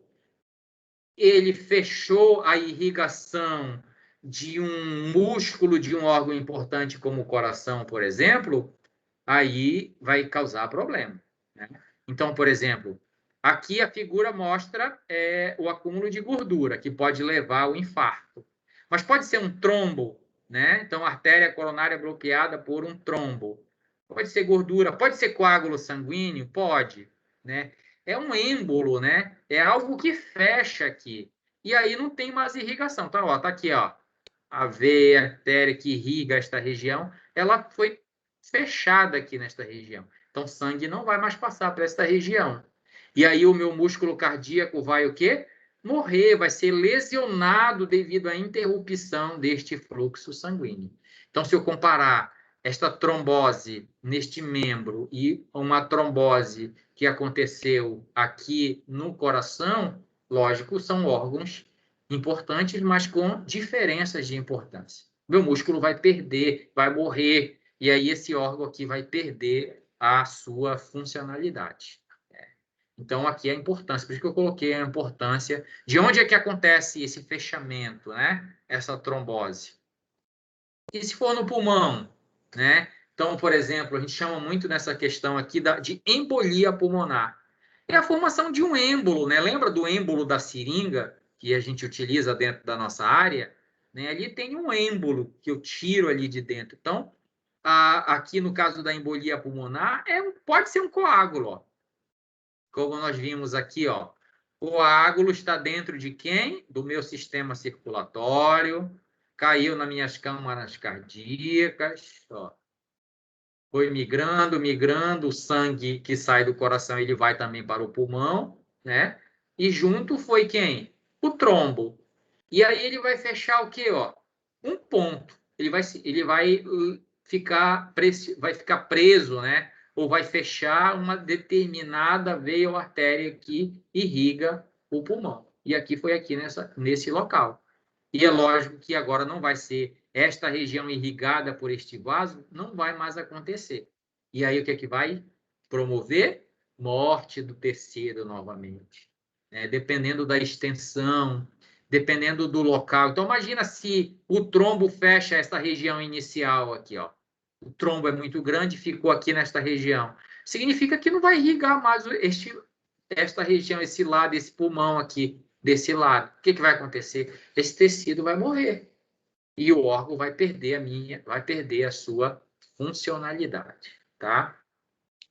ele fechou a irrigação de um músculo de um órgão importante como o coração, por exemplo, aí vai causar problema, né? Então, por exemplo, aqui a figura mostra o acúmulo de gordura, que pode levar ao infarto. Mas pode ser um trombo, né? Então, artéria coronária bloqueada por um trombo. Pode ser gordura, pode ser coágulo sanguíneo? Pode, né? É um êmbolo, né? É algo que fecha aqui. E aí não tem mais irrigação. Então, ó, tá aqui, ó. A veia, a artéria que irriga esta região, ela foi fechada aqui nesta região. Então, sangue não vai mais passar para esta região. E aí o meu músculo cardíaco vai o quê? morrer, vai ser lesionado devido à interrupção deste fluxo sanguíneo. Então, se eu comparar esta trombose neste membro e uma trombose que aconteceu aqui no coração, lógico, são órgãos importantes, mas com diferenças de importância. Meu músculo vai perder, vai morrer, e aí esse órgão aqui vai perder a sua funcionalidade. Então, aqui a importância, por isso que eu coloquei a importância de onde é que acontece esse fechamento, né? Essa trombose. E se for no pulmão, né? Então, por exemplo, a gente chama muito nessa questão aqui de embolia pulmonar. É a formação de um êmbolo, né? Lembra do êmbolo da seringa que a gente utiliza dentro da nossa área? Né? Ali tem um êmbolo que eu tiro ali de dentro. Então, aqui no caso da embolia pulmonar, pode ser um coágulo, ó. Como nós vimos aqui, ó, o coágulo está dentro de quem? Do meu sistema circulatório, caiu nas minhas câmaras cardíacas, ó. Foi migrando, o sangue que sai do coração, ele vai também para o pulmão, né? E junto foi quem? O trombo. E aí ele vai fechar o quê, ó? Um ponto. Ele vai ficar preso, né? Ou vai fechar uma determinada veia ou artéria que irriga o pulmão. E aqui foi aqui nesse local. E é lógico que agora não vai ser esta região irrigada por este vaso, não vai mais acontecer. E aí o que é que vai promover? Morte do tecido novamente. Dependendo da extensão, dependendo do local. Então, imagina se o trombo fecha essa região inicial aqui, ó. O trombo é muito grande, ficou aqui nesta região. Significa que não vai irrigar mais esta região, esse lado, esse pulmão aqui, desse lado. O que vai acontecer? Esse tecido vai morrer. E o órgão vai perder a sua funcionalidade, tá?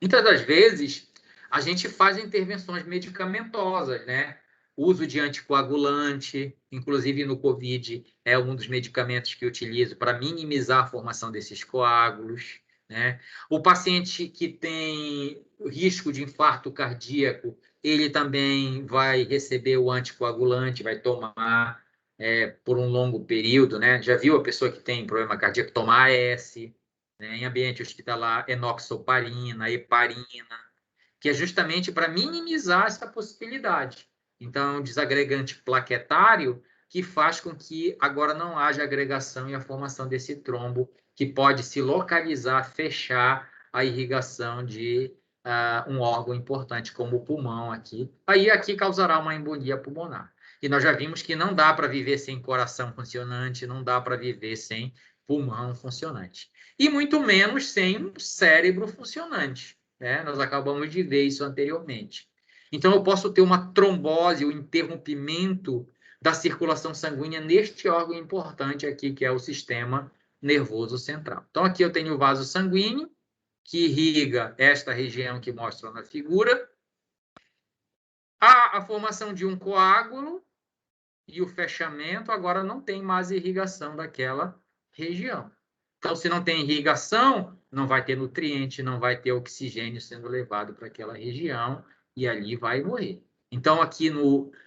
Muitas das vezes, a gente faz intervenções medicamentosas, né? Uso de anticoagulante, inclusive no COVID, é um dos medicamentos que eu utilizo para minimizar a formação desses coágulos, né? O paciente que tem risco de infarto cardíaco, ele também vai receber o anticoagulante, vai tomar por um longo período, né? Já viu a pessoa que tem problema cardíaco tomar AS, né? Em ambiente hospitalar, enoxaparina, heparina, que é justamente para minimizar essa possibilidade. Então, é um desagregante plaquetário que faz com que agora não haja agregação e a formação desse trombo, que pode se localizar, fechar a irrigação de um órgão importante, como o pulmão aqui. Aí, aqui causará uma embolia pulmonar. E nós já vimos que não dá para viver sem coração funcionante, não dá para viver sem pulmão funcionante. E muito menos sem um cérebro funcionante. Nós acabamos de ver isso anteriormente. Então, eu posso ter uma trombose, o interrompimento da circulação sanguínea neste órgão importante aqui, que é o sistema nervoso central. Então, aqui eu tenho o vaso sanguíneo, que irriga esta região que mostra na figura. A formação de um coágulo e o fechamento, agora não tem mais irrigação daquela região. Então, se não tem irrigação, não vai ter nutriente, não vai ter oxigênio sendo levado para aquela região e ali vai morrer. Então, aqui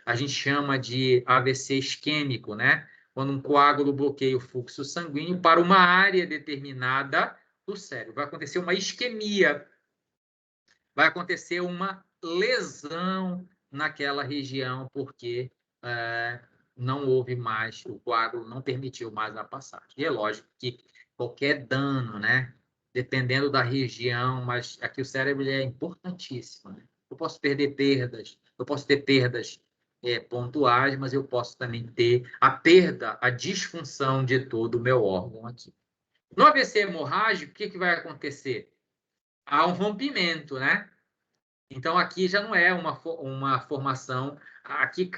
a gente chama de AVC isquêmico, né? Quando um coágulo bloqueia o fluxo sanguíneo para uma área determinada do cérebro. Vai acontecer uma isquemia, vai acontecer uma lesão naquela região, porque não houve mais, o coágulo não permitiu mais a passagem. E é lógico que qualquer dano, né? Dependendo da região, mas aqui o cérebro é importantíssimo, né? Eu posso ter perdas pontuais, mas eu posso também ter a perda, a disfunção de todo o meu órgão aqui. No AVC hemorrágico, o que vai acontecer? Há um rompimento, né? Então, aqui já não é uma formação, aqui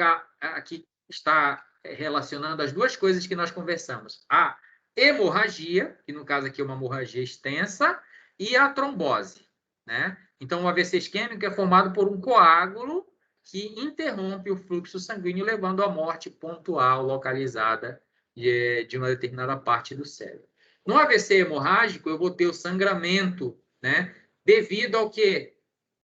está relacionando as duas coisas que nós conversamos. A hemorragia, que no caso aqui é uma hemorragia extensa, e a trombose, né? Então, o AVC isquêmico é formado por um coágulo que interrompe o fluxo sanguíneo, levando à morte pontual, localizada de uma determinada parte do cérebro. No AVC hemorrágico, eu vou ter o sangramento, né? Devido ao quê?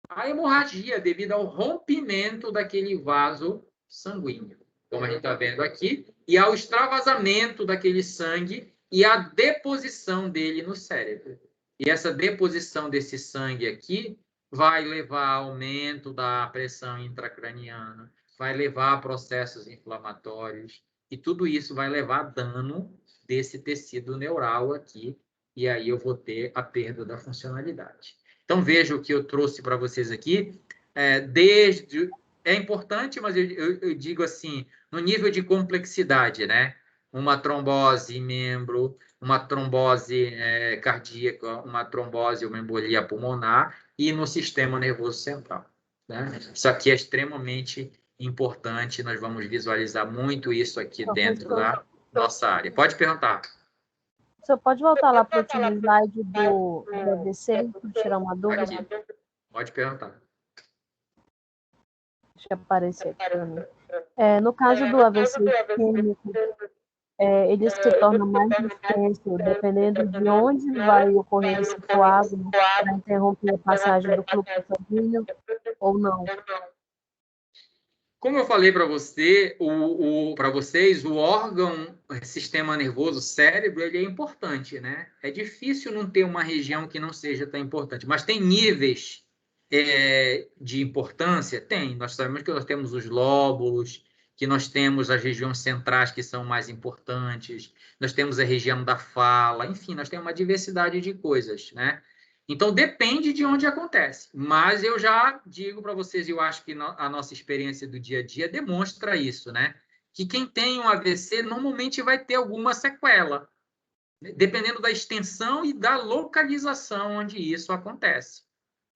A hemorragia, devido ao rompimento daquele vaso sanguíneo, como a gente está vendo aqui, e ao extravasamento daquele sangue e a deposição dele no cérebro. E essa deposição desse sangue aqui vai levar a aumento da pressão intracraniana, vai levar a processos inflamatórios, e tudo isso vai levar a dano desse tecido neural aqui, e aí eu vou ter a perda da funcionalidade. Então, veja o que eu trouxe para vocês aqui. É importante, mas eu digo assim, no nível de complexidade, né? Uma trombose em membro, uma trombose cardíaca, uma trombose, uma embolia pulmonar e no sistema nervoso central, né? Isso aqui é extremamente importante, nós vamos visualizar muito isso aqui dentro da nossa área. Pode perguntar. Você pode voltar lá para o último slide do AVC, para tirar uma dúvida? Pode perguntar. Deixa eu aparecer aqui para mim. No caso do AVC isquêmico, ele se torna mais extenso dependendo de onde vai ocorrer esse coágulo para interromper a passagem do fluxo sanguíneo ou não? Como eu falei para você, para vocês, o órgão, sistema nervoso, cérebro, ele é importante, né? É difícil não ter uma região que não seja tão importante, mas tem níveis de importância? Tem. Nós sabemos que nós temos os lóbulos, que nós temos as regiões centrais que são mais importantes, nós temos a região da fala, enfim, nós temos uma diversidade de coisas, né? Então, depende de onde acontece. Mas eu já digo para vocês, eu acho que a nossa experiência do dia a dia demonstra isso, né? Que quem tem um AVC normalmente vai ter alguma sequela, dependendo da extensão e da localização onde isso acontece.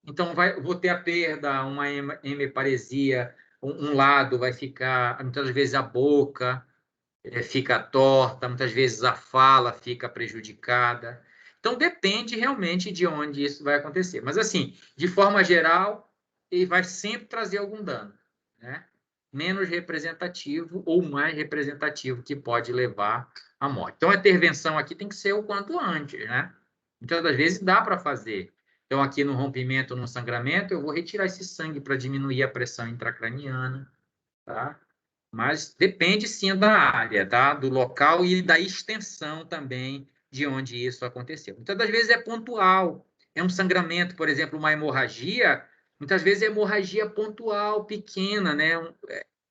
Então, vou ter a perda, uma hemiparesia, um lado vai ficar, muitas vezes a boca fica torta, muitas vezes a fala fica prejudicada. Então, depende realmente de onde isso vai acontecer. Mas, assim, de forma geral, ele vai sempre trazer algum dano, né? Menos representativo ou mais representativo que pode levar à morte. Então, a intervenção aqui tem que ser o quanto antes, né? Muitas das vezes dá para fazer. Então, aqui no rompimento, no sangramento, eu vou retirar esse sangue para diminuir a pressão intracraniana, tá? Mas depende, sim, da área, tá? Do local e da extensão também de onde isso aconteceu. Muitas das vezes é pontual. É um sangramento, por exemplo, uma hemorragia, muitas vezes é hemorragia pontual, pequena, né?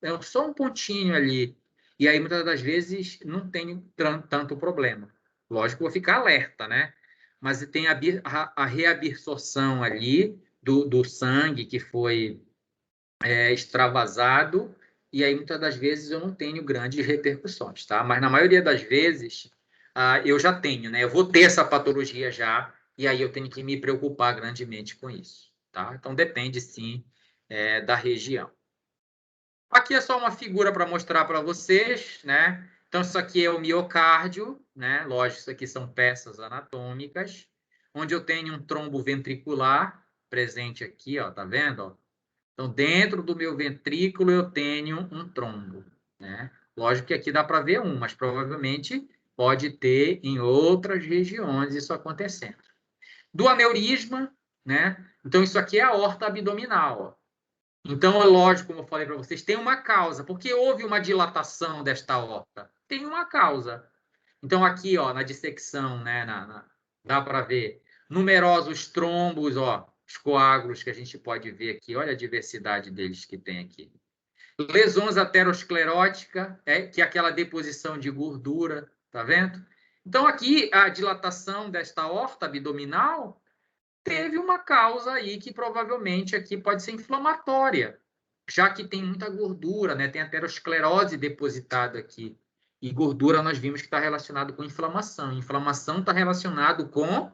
É só um pontinho ali. E aí, muitas das vezes, não tem tanto problema. Lógico, vou ficar alerta, né? Mas tem a reabsorção ali do sangue que foi extravasado, e aí muitas das vezes eu não tenho grandes repercussões, tá? Mas na maioria das vezes eu já tenho, né? Eu vou ter essa patologia já, e aí eu tenho que me preocupar grandemente com isso, tá? Então depende sim da região. Aqui é só uma figura para mostrar para vocês, né? Então isso aqui é o miocárdio, né? Lógico, isso aqui são peças anatômicas, onde eu tenho um trombo ventricular presente aqui, ó, tá vendo? Ó? Então, dentro do meu ventrículo, eu tenho um trombo, né? Lógico que aqui dá para ver um, mas provavelmente pode ter em outras regiões isso acontecendo. Do aneurisma, né? Então, isso aqui é a aorta abdominal. Ó. Então, é lógico, como eu falei para vocês, tem uma causa. Porque houve uma dilatação desta aorta? Tem uma causa. Então, aqui, ó, na dissecção, né? Dá para ver numerosos trombos, ó. Os coágulos que a gente pode ver aqui, olha a diversidade deles que tem aqui. Lesões ateroscleróticas, que é aquela deposição de gordura, tá vendo? Então, aqui, a dilatação desta aorta abdominal teve uma causa aí que provavelmente aqui pode ser inflamatória, já que tem muita gordura, né? Tem aterosclerose depositada aqui. E gordura nós vimos que está relacionado com inflamação. Inflamação está relacionado com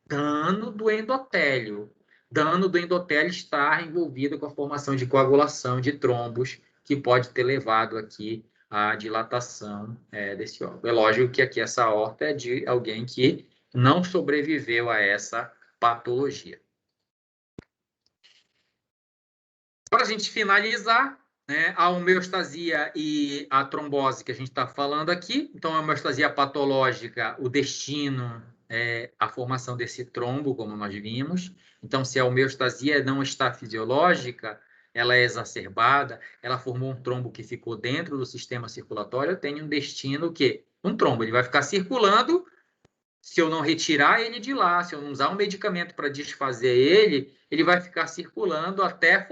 dano do endotélio. Dano do endotélio está envolvido com a formação de coagulação de trombos, que pode ter levado aqui à dilatação desse órgão. É lógico que aqui essa aorta é de alguém que não sobreviveu a essa patologia. Para a gente finalizar, né, a homeostasia e a trombose que a gente está falando aqui. Então, a homeostasia patológica, o destino é a formação desse trombo, como nós vimos. Então, se a homeostasia não está fisiológica, ela é exacerbada, ela formou um trombo que ficou dentro do sistema circulatório, eu tenho um destino que um trombo, ele vai ficar circulando. Se eu não retirar ele de lá, se eu não usar um medicamento para desfazer ele, ele vai ficar circulando até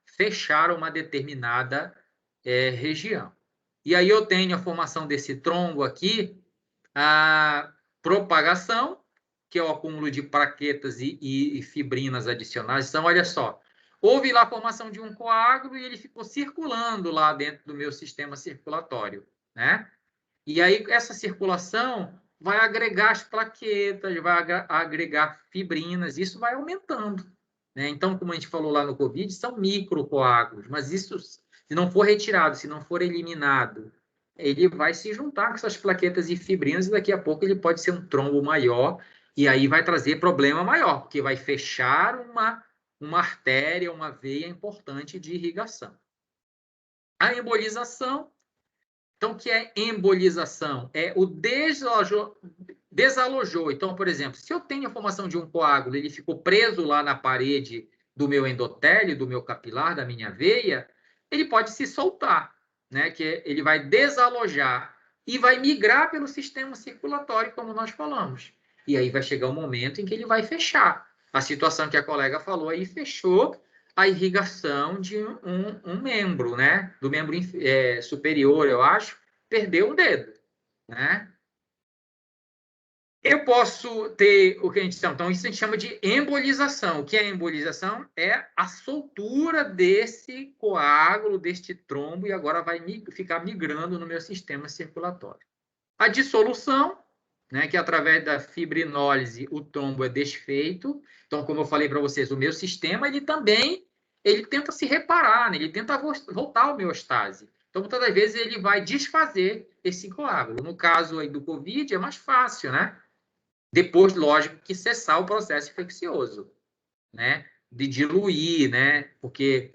fechar uma determinada região. E aí eu tenho a formação desse trombo aqui, a propagação, que é o acúmulo de plaquetas e fibrinas adicionais. Então, olha só, houve lá a formação de um coágulo e ele ficou circulando lá dentro do meu sistema circulatório, né? E aí essa circulação vai agregar as plaquetas, vai agregar fibrinas, isso vai aumentando, né? Então, como a gente falou lá no COVID, são microcoágulos, mas isso, se não for retirado, se não for eliminado, ele vai se juntar com essas plaquetas e fibrinas e daqui a pouco ele pode ser um trombo maior e aí vai trazer problema maior, porque vai fechar uma artéria, uma veia importante de irrigação. A embolização. Então, o que é embolização? É o desalojou. Então, por exemplo, se eu tenho a formação de um coágulo, ele ficou preso lá na parede do meu endotélio, do meu capilar, da minha veia, ele pode se soltar, né? Que ele vai desalojar e vai migrar pelo sistema circulatório, como nós falamos. E aí vai chegar um momento em que ele vai fechar. A situação que a colega falou aí fechou a irrigação de um membro, né? Do membro superior, eu acho, perdeu um dedo, né? Eu posso ter o que a gente chama, então isso a gente chama de embolização. O que é embolização? É a soltura desse coágulo, deste trombo, e agora vai ficar migrando no meu sistema circulatório. A dissolução, né, que através da fibrinólise o trombo é desfeito. Então, como eu falei para vocês, o meu sistema ele tenta se reparar, né? Ele tenta voltar à homeostase. Então, muitas das vezes ele vai desfazer esse coágulo. No caso aí do COVID é mais fácil, né? Depois, lógico, que cessar o processo infeccioso, né? De diluir, né? Porque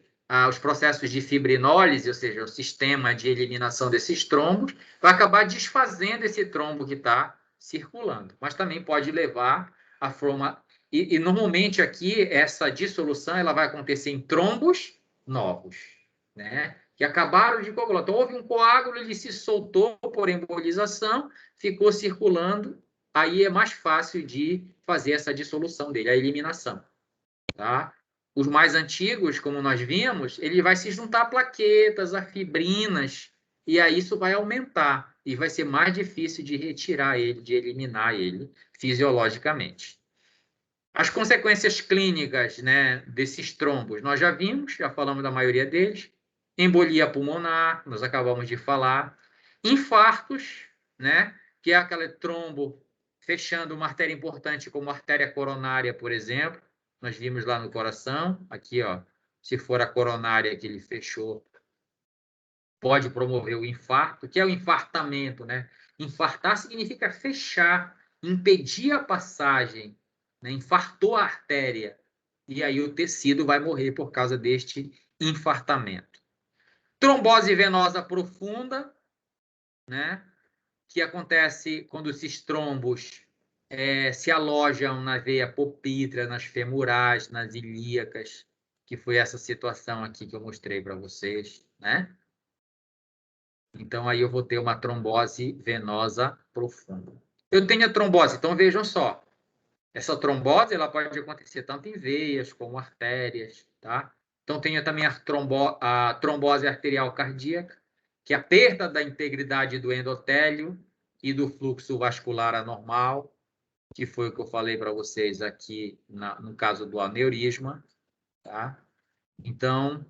os processos de fibrinólise, ou seja, o sistema de eliminação desses trombos, vai acabar desfazendo esse trombo que está circulando. Mas também pode levar a forma... E normalmente aqui, essa dissolução ela vai acontecer em trombos novos, né? Que acabaram de coagular. Então, houve um coágulo, ele se soltou por embolização, ficou circulando, aí é mais fácil de fazer essa dissolução dele, a eliminação. Tá? Os mais antigos, como nós vimos, ele vai se juntar a plaquetas, a fibrinas, e aí isso vai aumentar, e vai ser mais difícil de retirar ele, de eliminar ele fisiologicamente. As consequências clínicas, né, desses trombos, nós já vimos, já falamos da maioria deles. Embolia pulmonar, nós acabamos de falar. Infartos, né, que é aquele trombo fechando uma artéria importante, como a artéria coronária, por exemplo. Nós vimos lá no coração, aqui, ó, se for a coronária que ele fechou, pode promover o infarto, que é o infartamento, né? Infartar significa fechar, impedir a passagem, né? Infartou a artéria, e aí o tecido vai morrer por causa deste infartamento. Trombose venosa profunda, né? Que acontece quando esses trombos se alojam na veia pupítra, nas femorais, nas ilíacas, que foi essa situação aqui que eu mostrei para vocês, né? Então, aí eu vou ter uma trombose venosa profunda. Eu tenho a trombose, então vejam só. Essa trombose ela pode acontecer tanto em veias como artérias, tá? Então, tenho também a trombose arterial cardíaca, que é a perda da integridade do endotélio e do fluxo vascular anormal, que foi o que eu falei para vocês aqui no caso do aneurisma, tá? Então,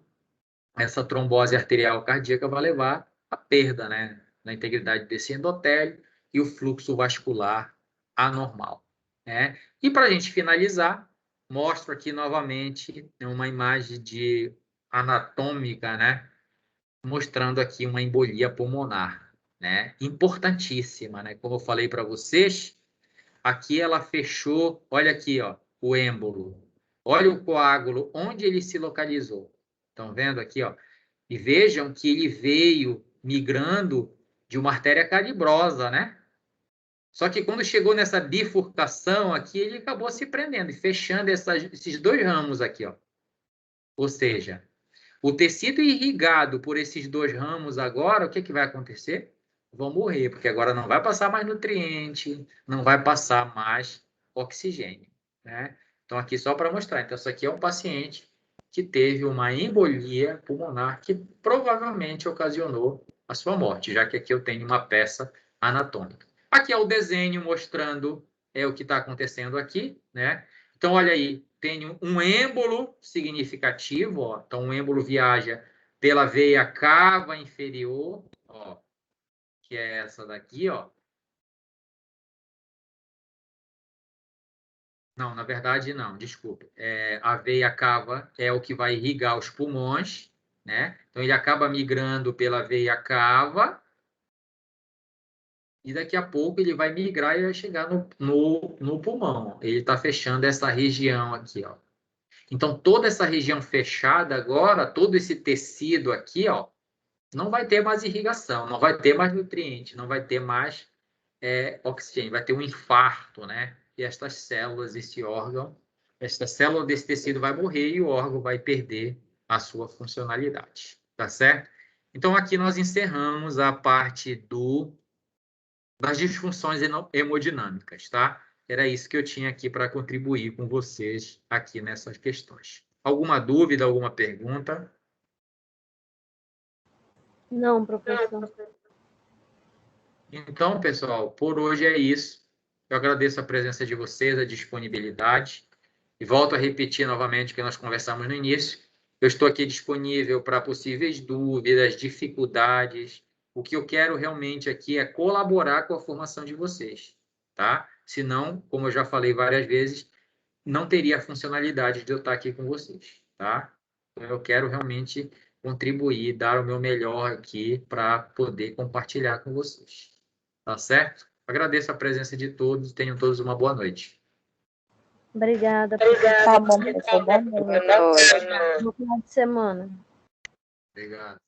essa trombose arterial cardíaca vai levar à perda, né, da integridade desse endotélio e o fluxo vascular anormal, né? E para a gente finalizar, mostro aqui novamente uma imagem anatômica, né, mostrando aqui uma embolia pulmonar, né? Importantíssima, né? Como eu falei para vocês, aqui ela fechou, olha aqui, ó, o êmbolo. Olha o coágulo, onde ele se localizou. Estão vendo aqui, ó? E vejam que ele veio migrando de uma artéria calibrosa, né? Só que quando chegou nessa bifurcação aqui, ele acabou se prendendo e fechando esses dois ramos aqui, ó. Ou seja, O tecido irrigado por esses 2 ramos agora, o que, que vai acontecer? Vão morrer, porque agora não vai passar mais nutriente, não vai passar mais oxigênio, né? Então, aqui só para mostrar. Então, isso aqui é um paciente que teve uma embolia pulmonar que provavelmente ocasionou a sua morte, já que aqui eu tenho uma peça anatômica. Aqui é o desenho mostrando o que está acontecendo aqui, né? Então, olha aí, tenho um êmbolo significativo, ó. Então, o êmbolo viaja pela veia cava inferior, ó, que é essa daqui, ó. Não, na verdade, não, desculpa. A veia cava é o que vai irrigar os pulmões, né? Então, ele acaba migrando pela veia cava e daqui a pouco ele vai migrar e vai chegar no pulmão. Ele está fechando essa região aqui, ó. Então, toda essa região fechada agora, todo esse tecido aqui, ó, não vai ter mais irrigação, não vai ter mais nutriente, não vai ter mais oxigênio, vai ter um infarto, né? E estas células, esse órgão, esta célula desse tecido vai morrer e o órgão vai perder a sua funcionalidade, tá certo? Então, aqui nós encerramos a parte das disfunções hemodinâmicas, tá? Era isso que eu tinha aqui para contribuir com vocês aqui nessas questões. Alguma dúvida, alguma pergunta? Não, professor. Então, pessoal, por hoje é isso. Eu agradeço a presença de vocês, a disponibilidade. E volto a repetir novamente o que nós conversamos no início. Eu estou aqui disponível para possíveis dúvidas, dificuldades. O que eu quero realmente aqui é colaborar com a formação de vocês, tá? Senão, como eu já falei várias vezes, não teria a funcionalidade de eu estar aqui com vocês, tá? Então, eu quero realmente contribuir, dar o meu melhor aqui para poder compartilhar com vocês. Tá certo? Agradeço a presença de todos. Tenham todos uma boa noite. Obrigada, professor. Tá bom, professor. Boa noite. Bom final de semana. Obrigado.